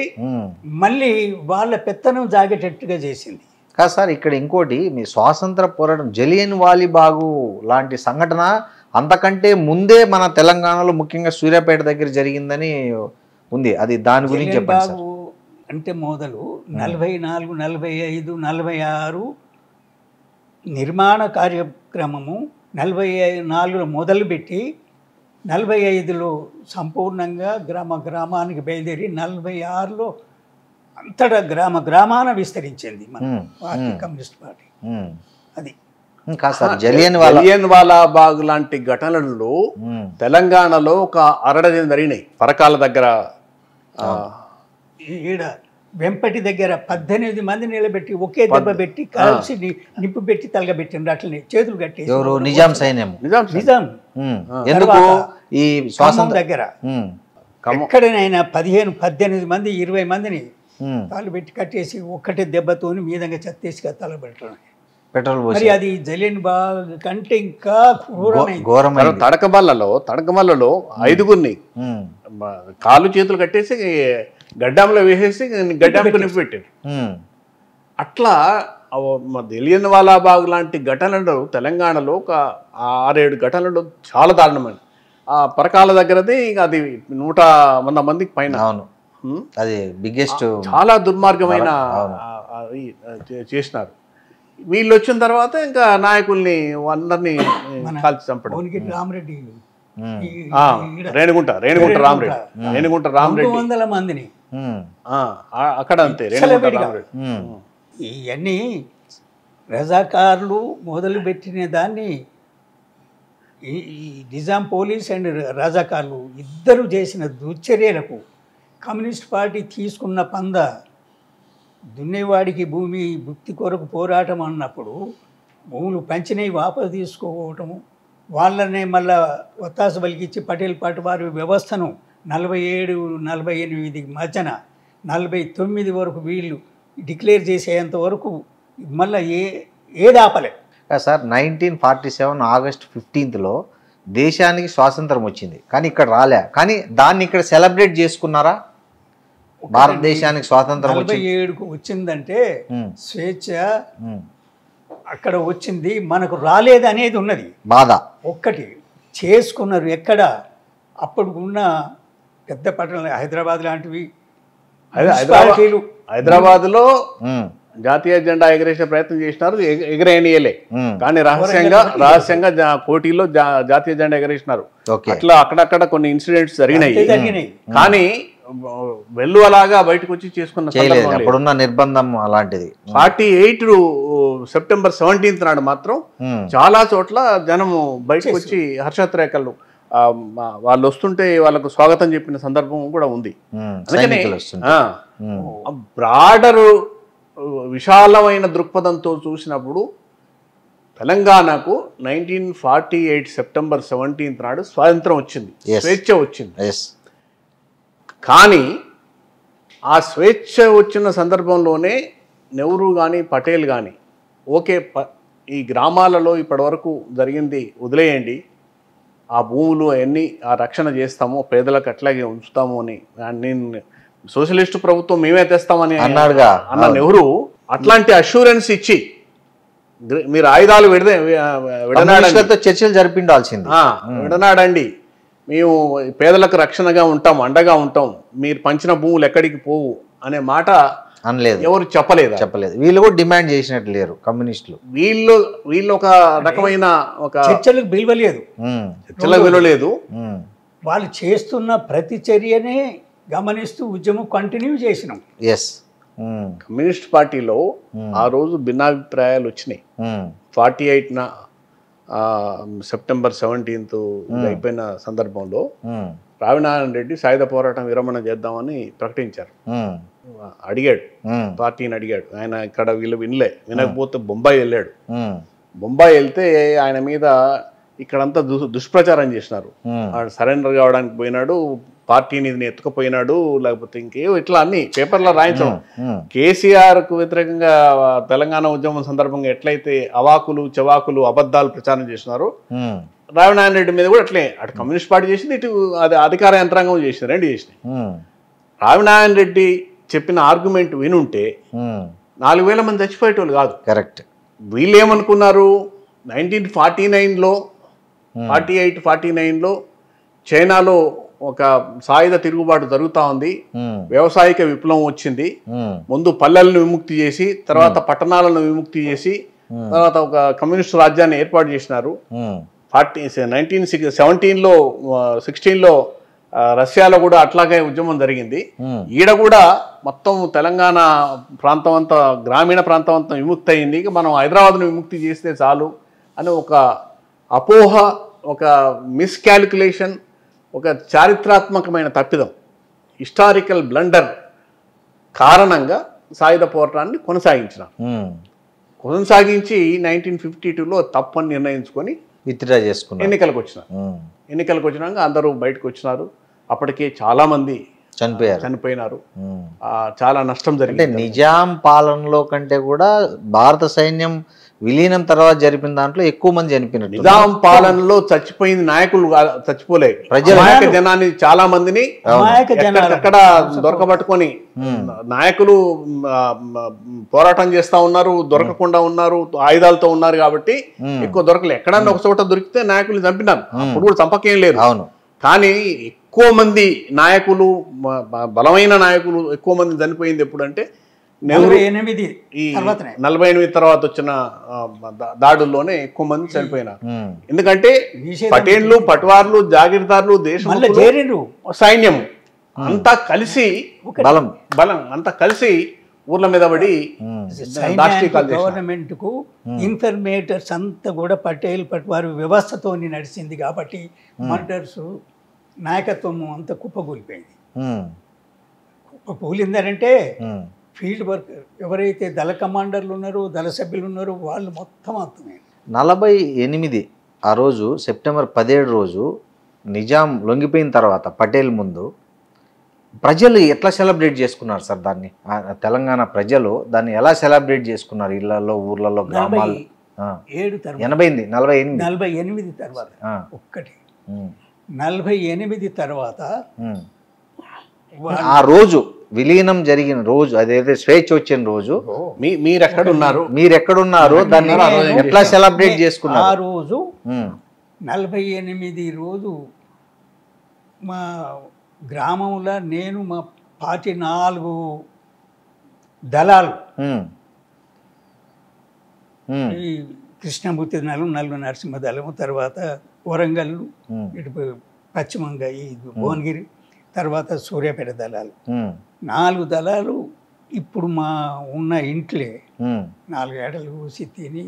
మళ్ళీ వాళ్ళ పెత్తనం జాగేటట్టుగా చేసింది. కాదు సార్, ఇక్కడ ఇంకోటి మీ స్వాతంత్ర పోరాటం జలియన్ వాలీబాగు లాంటి సంఘటన అంతకంటే ముందే మన తెలంగాణలో ముఖ్యంగా సూర్యాపేట దగ్గర జరిగిందని ఉంది. అది దాని గురించి చెప్పండి సార్. అంటే మొదలు 44, 45, 46 నిర్మాణ కార్యక్రమము 44లో మొదలుపెట్టి 45లో సంపూర్ణంగా గ్రామానికి బయలుదేరి 46లో అంతటా గ్రామాన విస్తరించింది మన పార్టీ, కమ్యూనిస్ట్ పార్టీ. అది జలియన్ వాలాబాగ్ లాంటి ఘటనలు తెలంగాణలో ఒక అరడజన జరిగినాయి. పరకాల దగ్గర, ఈడ వెంపటి దగ్గర 18 మంది నిలబెట్టి ఒకే దెబ్బ పెట్టి కలిసి నిప్పు పెట్టి తలగబెట్టిండ్రు. అట్లనే చేతులు కట్టి నిజాం సైన్యం నిజాం ఈ స్వాతంత్ర దగ్గర ఎక్కడనైనా 15, 18 మంది 20 మందిని తాళ్ళు పెట్టి కట్టేసి ఒక్కటే దెబ్బతోని మీదంగా చెత్తేసి తలబెట్టడం. పెట్రోల్ మరి అది జలియన్ బాగ్ కంటే ఇంకా ఘోరమైంది. తడకమల్లలో 5గురిని కాళ్ళు చేతులు కట్టేసి గడ్డాంలో వేసేసి గడ్డాంకు నింపి పెట్టారు. అట్లా జలియన్ వాలా బాగ్ లాంటి ఘటనలు తెలంగాణలో ఒక 6-7 ఘటనలు చాలా దారుణమైన. ఆ పరకాల దగ్గరది అది 100 మందికి పైన. అవును, అది బిగ్గెస్ట్. చాలా దుర్మార్గమైన చేసినారు. వీళ్ళు వచ్చిన తర్వాత ఇంకా నాయకుల్ని అందరినీ కాల్చి చంపడం. రామరెడ్డి రేణిగుంట రామరెడ్డి 100 మందిని అక్కడ అంతే. రేణిగుంట రామరెడ్డి ఇవన్నీ రజాకారులు మొదలుపెట్టిన దాన్ని ఈ నిజాం పోలీస్ అండ్ రజాకారులు ఇద్దరు చేసిన దుశ్చర్యలకు కమ్యూనిస్ట్ పార్టీ తీసుకున్న పంద దున్నేవాడికి భూమి భుక్తి కొరకు పోరాటం అన్నప్పుడు భూములు పంచినవి వాపసు తీసుకోవటము, వాళ్ళనే మళ్ళా ఒత్తాస బలికిచ్చి పటేల్ పాటు వారి వ్యవస్థను 47-48 మధ్యన 49 వరకు వీళ్ళు డిక్లేర్ చేసేంత వరకు మళ్ళీ ఏది ఆపలే సార్. 1947 ఆగస్టు 15 దేశానికి స్వాతంత్రం వచ్చింది, కానీ ఇక్కడ రాలే. కానీ దాన్ని ఇక్కడ సెలబ్రేట్ చేసుకున్నారా? భారతదేశానికి స్వాతంత్రం 47కు వచ్చిందంటే స్వేచ్ఛ అక్కడ వచ్చింది, మనకు రాలేదు అనేది ఉన్నది బాధ. ఒక్కటి చేసుకున్నారు. ఎక్కడ అప్పుడు ఉన్న పెద్ద పట్టణాలు హైదరాబాద్ లాంటివి, హైదరాబాద్లో జాతీయ జెండా ఎగరేసే ప్రయత్నం చేసినారు, ఎగరేయలే. కానీ రహస్యంగా కోటిలో జాతీయ జెండా ఎగరేసినారు. అట్లా అక్కడక్కడ కొన్ని ఇన్సిడెంట్స్ జరిగినాయి. కానీ వెళ్ళు అలాగా బయటకు వచ్చి చేసుకున్న నిర్బంధం అలాంటిది. 48 సెప్టెంబర్ 17 నాడు మాత్రం చాలా చోట్ల జనము బయటకు వచ్చి హర్షోద్రేకాలు వాళ్ళు వస్తుంటే వాళ్ళకు స్వాగతం చెప్పిన సందర్భం కూడా ఉంది. అందుకని బ్రాడర్ విశాలమైన దృక్పథంతో చూసినప్పుడు తెలంగాణకు 1948 సెప్టెంబర్ 17 నాడు స్వాతంత్రం వచ్చింది, స్వేచ్ఛ వచ్చింది. కానీ ఆ స్వేచ్ఛ వచ్చిన సందర్భంలోనే నెహ్రూ కానీ పటేల్ కానీ ఓకే ఈ గ్రామాలలో ఇప్పటివరకు జరిగింది వదిలేయండి, ఆ భూములు అవన్నీ ఆ రక్షణ చేస్తాము, పేదలకు అట్లాగే ఉంచుతాము అని నేను సోషలిస్టు ప్రభుత్వం మేమే తెస్తామని అన్నాడుగా అన్న నెహ్రూ. అట్లాంటి అష్యూరెన్స్ ఇచ్చి మీరు ఆయుధాలు విడనాడండి, చర్చలు జరిపిండాల్సింది, విడనాడండి, మేము పేదలకు రక్షణగా ఉంటాం, అండగా ఉంటాం, మీరు పంచిన భూములు ఎక్కడికి పోవు అనే మాట అనలేదు, ఎవరు చెప్పలేదు. వీళ్ళు కూడా డిమాండ్ చేసినట్లు లేరు కమ్యూనిస్టులు. వీళ్ళు ఒక రకమైన ఒక చర్చలకు విలువ లేదు. వాళ్ళు చేస్తున్న ప్రతి చర్యనే గమనిస్తూ ఉద్యమం కంటిన్యూ చేసినాం. కమ్యూనిస్ట్ పార్టీలో ఆ రోజు భిన్నాభిప్రాయాలు వచ్చినాయి. 48 సెప్టెంబర్ 17 అయిపోయిన సందర్భంలో రావినారాయణ రెడ్డి సాయుధ పోరాటం విరమణ చేద్దామని ప్రకటించారు. అడిగాడు, పార్టీని అడిగాడు. ఆయన ఇక్కడ వీళ్ళు వినకపోతే బొంబాయి వెళ్ళాడు. బొంబాయి వెళ్తే ఆయన మీద ఇక్కడంతా దుష్ప్రచారం చేసినారు. సరెండర్ కావడానికి పోయినాడు, పార్టీని ఎత్తుకుపోయినాడు, లేకపోతే ఇంకేవో ఇట్లా అన్ని పేపర్లో రాయించడం. కేసీఆర్కు వ్యతిరేకంగా తెలంగాణ ఉద్యమం సందర్భంగా ఎట్లయితే అవాకులు చెవాకులు అబద్ధాలు ప్రచారం చేసినారో రావినారాయణ రెడ్డి మీద కూడా అట్లే. అటు కమ్యూనిస్ట్ పార్టీ చేసింది, ఇటు అది అధికార యంత్రాంగం చేసింది, రెండు చేసినాయి. రావినారాయణ రెడ్డి చెప్పిన ఆర్గ్యుమెంట్ వినుంటే 4,000 మంది చచ్చిపోయేటోళ్ళు కాదు. కరెక్ట్. వీళ్ళు ఏమనుకున్నారు, 1949లో 48-49లో చైనాలో ఒక సాయుధ తిరుగుబాటు జరుగుతూ ఉంది, వ్యవసాయిక విప్లవం వచ్చింది. ముందు పల్లెలను విముక్తి చేసి తర్వాత పట్టణాలను విముక్తి చేసి తర్వాత ఒక కమ్యూనిస్ట్ రాజ్యాన్ని ఏర్పాటు చేసినారు. 1917లో 16లో రష్యాలో కూడా అట్లాగే ఉద్యమం జరిగింది. ఈడ కూడా మొత్తం తెలంగాణ ప్రాంతం అంతా, గ్రామీణ ప్రాంతం అంతా విముక్తి అయింది. ఇక మనం హైదరాబాద్ను విముక్తి చేస్తే చాలు అని ఒక అపోహ, ఒక మిస్కాలిక్యులేషన్, ఒక చారిత్రాత్మకమైన తప్పిదం, హిస్టారికల్ బ్లండర్ కారణంగా సాయుధ పోరాటాన్ని కొనసాగించి 1952లో తప్పని నిర్ణయించుకొని విత్డ్రా చేసుకున్నారు. ఎన్నికలకు వచ్చినాక అందరూ బయటకు వచ్చినారు. అప్పటికే చాలామంది చనిపోయినారు. చాలా నష్టం అంటే జరిగింది. నిజాం పాలనలో కంటే కూడా భారత సైన్యం విలీనం తర్వాత జరిపిన దాంట్లో ఎక్కువ మంది చనిపోయినట్టు. నిజాం పాలనలో చచ్చిపోయింది నాయకులు చచ్చిపోలే, అమాయక జనాన్ని చాలా మందిని ఎక్కడ దొరకబట్టుకొని నాయకులు పోరాటం చేస్తా ఉన్నారు, దొరకకుండా ఉన్నారు, ఆయుధాలతో ఉన్నారు కాబట్టి ఎక్కువ దొరకలేదు. ఎక్కడన్నా ఒక చోట దొరికితే నాయకులు చంపినారు, అప్పుడు కూడా చంపకేం లేదు. కానీ ఎక్కువ మంది నాయకులు, బలమైన నాయకులు ఎక్కువ మంది చనిపోయింది ఎప్పుడంటే 48 తర్వాత వచ్చిన దాడుల్లోనే ఎక్కువ మంది చనిపోయినారు. ఎందుకంటే పటేళ్లు, పట్వార్లు, జాగీర్దార్లు, దేశం, సైన్యం అంతా కలిసి బలం అంతా కలిసి ఊర్ల మీద పడి గవర్నమెంట్ కు ఇన్ఫర్మేటర్స్ అంతా కూడా పటేల్ పట్వారు వ్యవస్థతో నడిచింది కాబట్టి మర్డర్స్ నాయకత్వం అంతా కుప్పకూలిపోయింది. కుప్పకూలిందనంటే ఫీల్డ్ వర్క్ ఎవరైతే దళ కమాండర్లు ఉన్నారో, దళ సభ్యులు ఉన్నారో వాళ్ళు మొత్తం అర్థమే. 48 ఆ రోజు సెప్టెంబర్ 17 రోజు నిజాం లొంగిపోయిన తర్వాత పటేల్ ముందు ప్రజలు ఎట్లా సెలబ్రేట్ చేసుకున్నారు సార్ దాన్ని? తెలంగాణ ప్రజలు దాన్ని ఎలా సెలబ్రేట్ చేసుకున్నారు? ఇళ్లలో, ఊర్లలో, గ్రామాల్లో? 48 తర్వాత ఒక్కటి 48 తర్వాత ఆ రోజు విలీనం జరిగిన రోజు, అదేదో స్వేచ్ఛ వచ్చిన రోజు మీరెక్కడున్నారు, దాన్ని ఎట్లా సెలబ్రేట్ చేసుకున్నారు? ఆ రోజు 48 రోజు మా గ్రామంలో నేను మా పార్టీ 4 దళాలు, ఈ కృష్ణమూర్తి దళం, నల్లు నరసింహ దళము, తర్వాత వరంగల్, ఇటు పశ్చిమంగా ఈ భువనగిరి, తర్వాత సూర్యాపేట దళాలు, 4 దళాలు ఇప్పుడు మా ఉన్న ఇంట్లే 4 ఏడలు కూసి తిని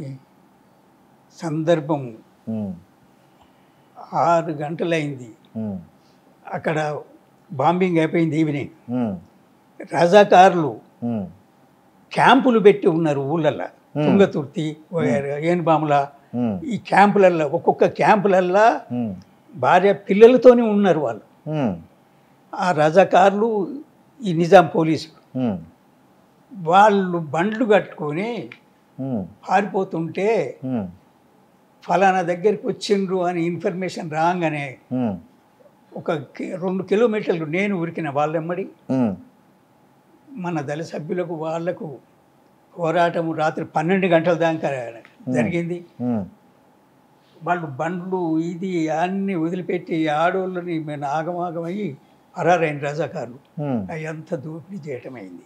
సందర్భం 6 గంటలైంది. అక్కడ బాంబింగ్ అయిపోయింది ఈవినింగ్. రజాకారులు క్యాంపులు పెట్టి ఉన్నారు ఊళ్ళల్లో, తుంగతుర్తి, ఏనుబాముల, ఈ క్యాంపులల్లో, ఒక్కొక్క క్యాంపులల్లో భార్య పిల్లలతోనే ఉన్నారు వాళ్ళు. ఆ రజాకారులు, ఈ నిజాం పోలీసు వాళ్ళు బండ్లు కట్టుకొని పారిపోతుంటే ఫలానా దగ్గరికి వచ్చిండ్రు అని ఇన్ఫర్మేషన్ రాగానే ఒక 2 కిలోమీటర్లు నేను ఉరికిన వాళ్ళెమ్మడి. మన దళ సభ్యులకు వాళ్లకు పోరాటము రాత్రి 12 గంటల దాకా జరిగింది. వాళ్ళు బండ్లు ఇది అన్ని వదిలిపెట్టి ఆడోళ్ళని ఆగమాగమయ్యి పరారైన రజాకారులు అదంతా దోపిడీ చేయటం అయింది.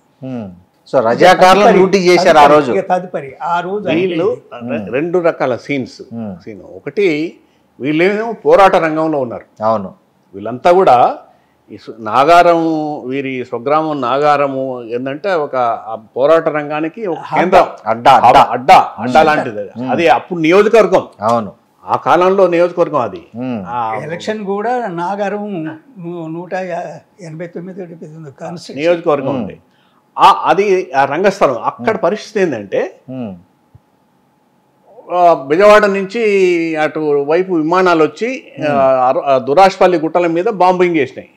సో రజాకారులు డ్యూటీ చేశారు ఆ రోజు. తదుపరి ఆ రోజు వీళ్ళు 2 రకాల సీన్. ఒకటి వీళ్ళేమో పోరాట రంగంలో ఉన్నారు. అవును, వీళ్ళంతా కూడా నాగారం, వీరి స్వగ్రామం నాగారము ఏంటంటే ఒక పోరాట రంగానికి ఒక కేంద్రం, అడ్డా లాంటిది. అది అప్పుడు నియోజకవర్గం. అవును, ఆ కాలంలో నియోజకవర్గం. అది ఎలక్షన్ కూడా నాగారం 189 నియోజకవర్గం ఉంది. అది ఆ రంగస్థలం. అక్కడ పరిస్థితి ఏంటంటే బెజవాడ నుంచి అటు వైపు విమానాలు వచ్చి దురాష్పల్లి గుట్టల మీద బాంబింగ్ చేసినాయి,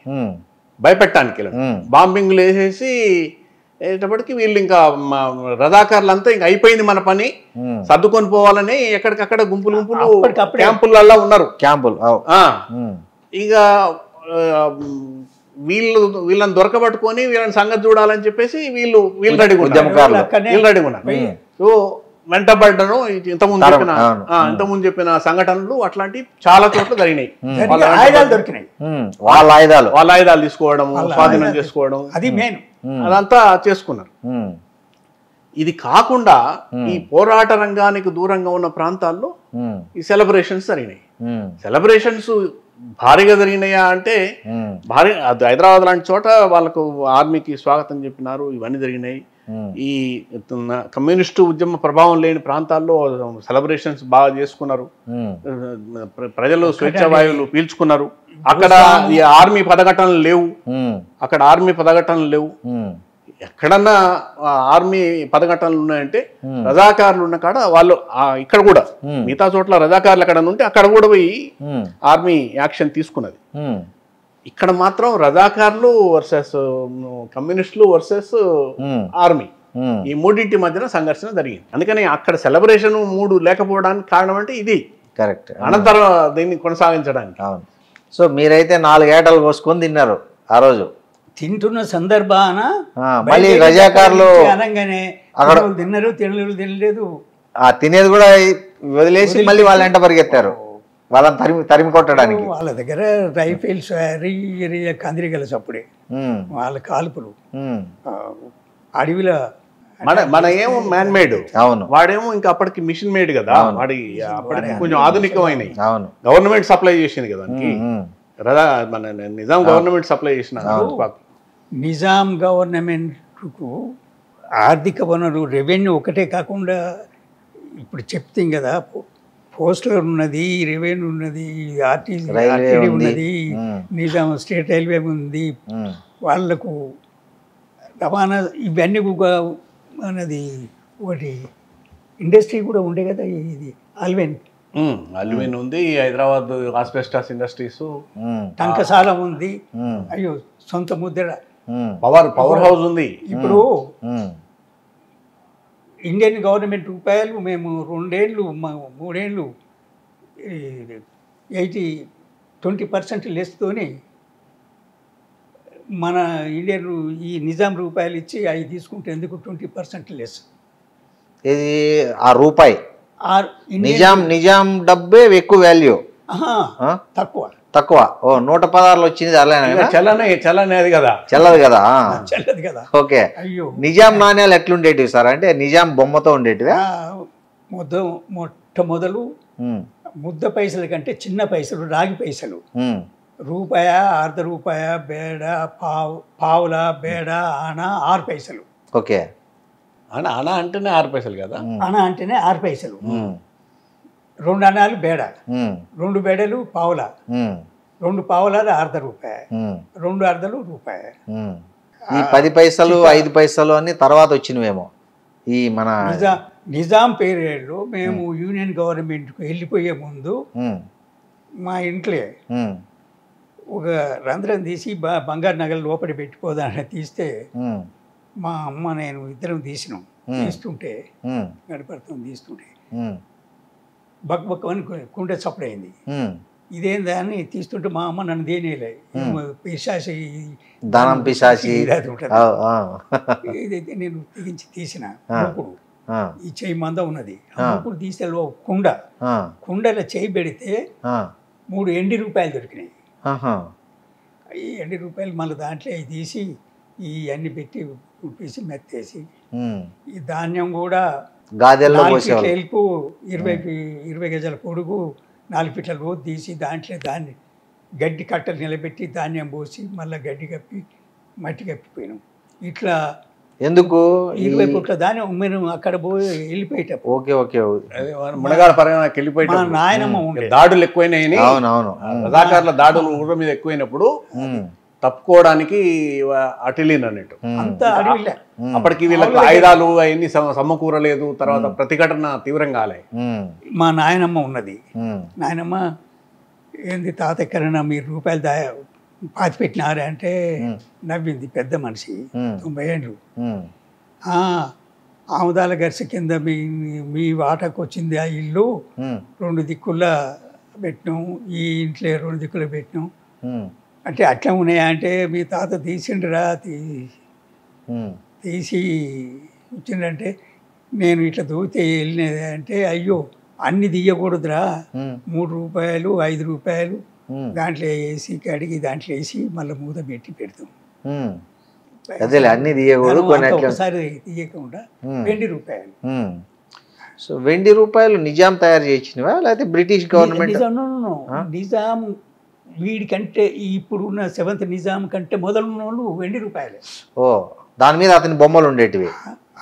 భయపెట్టడానికి. బాంబింగ్లు వేసేసి వేసేటప్పటికి వీళ్ళు ఇంకా రజాకారులంతా ఇంకా అయిపోయింది మన పని, సర్దుకొని పోవాలని ఎక్కడికక్కడ గుంపులు క్యాంపులలో ఉన్నారు. ఇక వీళ్ళని దొరకబట్టుకొని వీళ్ళని సంగతి చూడాలని చెప్పేసి వీళ్ళు రెడీగా ఉన్నారు. సో వెంటబడ్డను ఇంతకుముందు చెప్పిన సంఘటనలు అట్లాంటి చాలా చోట్ల జరిగినాయి. వాళ్ళ ఆయుధాలు తీసుకోవడం, స్వాధీనం చేసుకోవడం, అది మెయిన్. అదంతా చేసుకున్నారు. ఇది కాకుండా ఈ పోరాట రంగానికి దూరంగా ఉన్న ప్రాంతాల్లో ఈ సెలబ్రేషన్స్ జరిగినాయి. సెలబ్రేషన్స్ భారీగా జరిగినాయా అంటే భారీ. హైదరాబాద్ లాంటి చోట వాళ్ళకు ఆర్మీకి స్వాగతం చెప్పినారు, ఇవన్నీ జరిగినాయి. ఈ కమ్యూనిస్టు ఉద్యమ ప్రభావం లేని ప్రాంతాల్లో సెలబ్రేషన్స్ బాగా చేసుకున్నారు. ప్రజలు స్వేచ్ఛ వాయువులు పీల్చుకున్నారు. అక్కడ ఈ ఆర్మీ పదఘటనలు లేవు. ఎక్కడన్నా ఆర్మీ పదఘటనలు ఉన్నాయంటే రజాకారులు ఉన్న కాడ వాళ్ళు ఇక్కడ కూడా మిగతా చోట్ల రజాకారులు ఎక్కడ ఉంటే అక్కడ కూడా పోయి ఆర్మీ యాక్షన్ తీసుకున్నది. ఇక్కడ మాత్రం రజాకార్లు వర్సెస్ కమ్యూనిస్టులు వర్సెస్ ఆర్మీ, ఈ మూడింటి మధ్యన సంఘర్షణ జరిగింది. అందుకని అక్కడ సెలబ్రేషన్ 3 లేకపోవడానికి కారణం అంటే ఇది. కరెక్ట్. అనంతరం దీన్ని కొనసాగించడానికి. అవును. సో మీరైతే 4 ఏటలు కోసుకొని తిన్నారు ఆ రోజు. తింటున్న సందర్భాన మళ్ళీ రజాకారులు అనగానే తిన్నారు, తినలేదు. తినేది కూడా వదిలేసి మళ్ళీ వాళ్ళ వెంట పరిగెత్తారు, వాళ్ళని తరిమి కొట్టడానికి. వాళ్ళ దగ్గర రైఫిల్స్, కందిరిగల చప్పుడే వాళ్ళ కాల్పులు. అడవిలో మన ఏమో మ్యాన్ మేడ్, అవును, వాడేమో ఇంకా అప్పటికి మిషన్ మేడ్ కదా, వాడి అప్పటికి కొంచెం ఆధునికమైనవి. అవును, గవర్నమెంట్ సప్లై చేసింది కదా మన నిజాం గవర్నమెంట్ సప్లై చేసిన. నిజాం గవర్నమెంట్కు ఆర్థిక వనరు రెవెన్యూ ఒకటే కాకుండా ఇప్పుడు చెప్తాం కదా, పోస్టల్ ఉన్నది, రెవెన్యూ ఉన్నది, ఆర్టీసీ ఉన్నది, నిజాం స్టేట్ రైల్వే ఉంది, వాళ్లకు రవాణా ఇవన్నీ అన్నది ఒకటి ఇండస్ట్రీ కూడా ఉండే కదా. ఇది అల్విన్ ఉంది, హైదరాబాద్ ఆస్బెస్టాస్ ఇండస్ట్రీస్, టంకశాల ఉంది, అయ్యో సొంత ముద్ర పవర్ హౌస్ ఉంది. ఇప్పుడు ఇండియన్ గవర్నమెంట్ రూపాయలు మేము 2 ఏళ్ళు 3 ఏళ్ళు 20% లెస్తోని మన ఇండియన్ ఈ నిజాం రూపాయలు ఇచ్చి అవి తీసుకుంటే ఎందుకు 20% లెస్? ఇది ఆ రూపాయి నిజాం డబ్బే ఎక్కువ వాల్యూ, తక్కువ 116 వచ్చింది. అలానే చల్లనేది కదా, చల్లదు కదా. ఓకే. అయ్యో నిజాం నాణ్యాలు ఎట్లుండేటివి సార్? అంటే నిజాం బొమ్మతో ఉండేటివి. మొట్టమొదలు ముద్ద పైసల కంటే చిన్న పైసలు, రాగి పైసలు, రూపాయ, అర్ధ రూపాయ, బేడ, పావుల, బేడ, ఆనా 6 పైసలు. ఓకే. ఆనా అంటేనే 6 పైసలు కదా. ఆనా అంటేనే 6 పైసలు. 2 అనాలు బేడ, 2 బేడలు పావుల, 2 పావులాలు అర్ధ రూపాయ, 2 అర్ధలు రూపాయ. ఈ 10 పైసలు 5 పైసలు అన్ని తర్వాత వచ్చినవేమో. ఈ మన నిజాం పీరియడ్లో మేము యూనియన్ గవర్నమెంట్కు వెళ్ళిపోయే ముందు మా ఇంట్లో ఒక రంధ్రం తీసి బంగారు నగలు లోపలి పెట్టిపోదాన్ని తీస్తే మా అమ్మ నేను ఇద్దరం తీసినాం. తీస్తుంటే గడపడుతుంది, తీస్తుంటే బక్ అని కుండ చప్పుడైంది. ఇదేందా అని తీస్తుంటే మా అమ్మ నన్ను దేనేలే, పిశాసి దానం పిశాసి ఇదైతే నేను తెగించి తీసిన. అప్పుడు ఈ చెయ్యి మంద ఉన్నది, అప్పుడు తీసే కుండలో చేయి పెడితే 3 ఎండి రూపాయలు దొరికినాయి. ఈ ఎండి రూపాయలు మళ్ళీ దాంట్లో తీసి ఈ అన్ని పెట్టి ఉప్పేసి మెత్తేసి, ఈ ధాన్యం కూడా 4 ఫీట్ల ఎలుపు, 20 గజాల పొడుగు, 4 ఫీట్ల రోజు తీసి దాంట్లో గడ్డి కట్టలు నిలబెట్టి ధాన్యం పోసి మళ్ళీ గడ్డి కప్పి మట్టి కప్పిపోయినాం. ఇట్లా ఎందుకు 20 ఫీట్ల ధాన్యం మేము అక్కడ పోయి వెళ్ళిపోయేటప్పుడు. Okay okay. మునగాడ పరంగాకి వెళ్ళిపోయి నాయనమ్మ ఉండే దాడులు ఎక్కువైనాయి. రజాకార్ల దాడులు ఊళ్ళ మీద ఎక్కువైనప్పుడు తప్పుకోవడానికి అటిలిన్ అన్నట్టు అంతా అడవిలే. అప్పటికి వీళ్ళకి ఆయుధాలు అవన్నీ సమకూరలేదు. తర్వాత ప్రతిఘటన తీవ్రంగా కాలే. మా నాయనమ్మ ఉన్నది. నాయనమ్మ ఏంది తాత ఎక్కడైనా మీరు రూపాయలు పాతి పెట్టినారే అంటే నవ్వింది. పెద్ద మనిషి, 90 ఏళ్ళు. ఆముదాల గరిసె కింద మీ వాటకు వచ్చింది ఆ ఇల్లు, 2 దిక్కుల్లో పెట్టినాం, ఈ ఇంట్లో 2 దిక్కులు పెట్టినాం అంటే అట్లా ఉన్నాయా అంటే మీ తాత తీసిండ్రా, తీసి వచ్చిండంటే నేను ఇట్లా దూతే వెళ్ళినది అంటే అయ్యో అన్ని తీయకూడదురా, 3 రూపాయలు 5 రూపాయలు దాంట్లో వేసి కడిగి దాంట్లో వేసి మళ్ళీ మూత పెట్టి పెడతాం. అన్ని తీయకూడదు, ఒకసారి తీయకుండా 20 రూపాయలు. సో 20 రూపాయలు నిజాం తయారు చేసినవా లేకపోతే బ్రిటిష్ గవర్నమెంట్? నిజాం వీడికంటే ఇప్పుడున్న 7th నిజాం కంటే మొదలున్న వాళ్ళు 20 రూపాయలే. ఓ, దాని మీద అతని బొమ్మలు ఉండేటివి.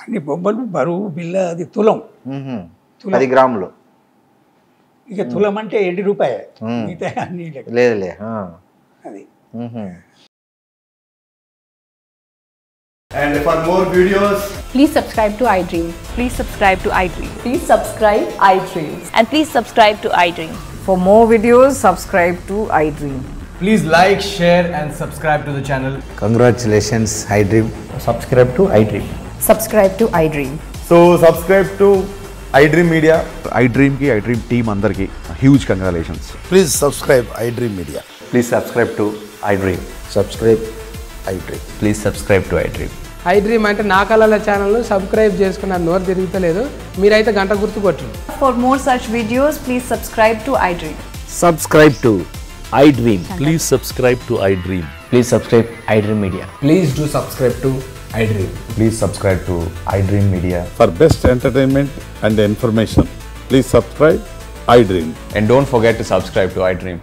అన్ని బొమ్మలు, బరువు బిల్ల, అది తులం, 10 గ్రాములు. ఇక తులం అంటే 20 రూపాయే, మిగతా అన్ని లేదులే. అది. And for more videos, please subscribe to iDream. Please subscribe to iDream. Please subscribe iDream. And please subscribe to iDream. For more videos, subscribe to iDream. Please like, share and subscribe to the channel. Congratulations, iDream. Subscribe to iDream. Subscribe to iDream. So subscribe to iDream Media. iDream ki iDream team andarki huge congratulations. Please subscribe iDream Media. Please subscribe to iDream. Subscribe iDream. Please subscribe to iDream. iDream అంటే నా కళల ఛానల్ను సబ్స్క్రైబ్ చేసుకున్నారు, నోరు తిరుగుతలేదు. మీరైతే గంట గుర్తు కొట్టండి. For more such videos, please subscribe to iDream. Subscribe to iDream. Please subscribe to iDream. Please subscribe iDream Media. Please do subscribe to iDream. Please subscribe to iDream Media. For best entertainment and information, please subscribe iDream. And don't forget to subscribe to iDream.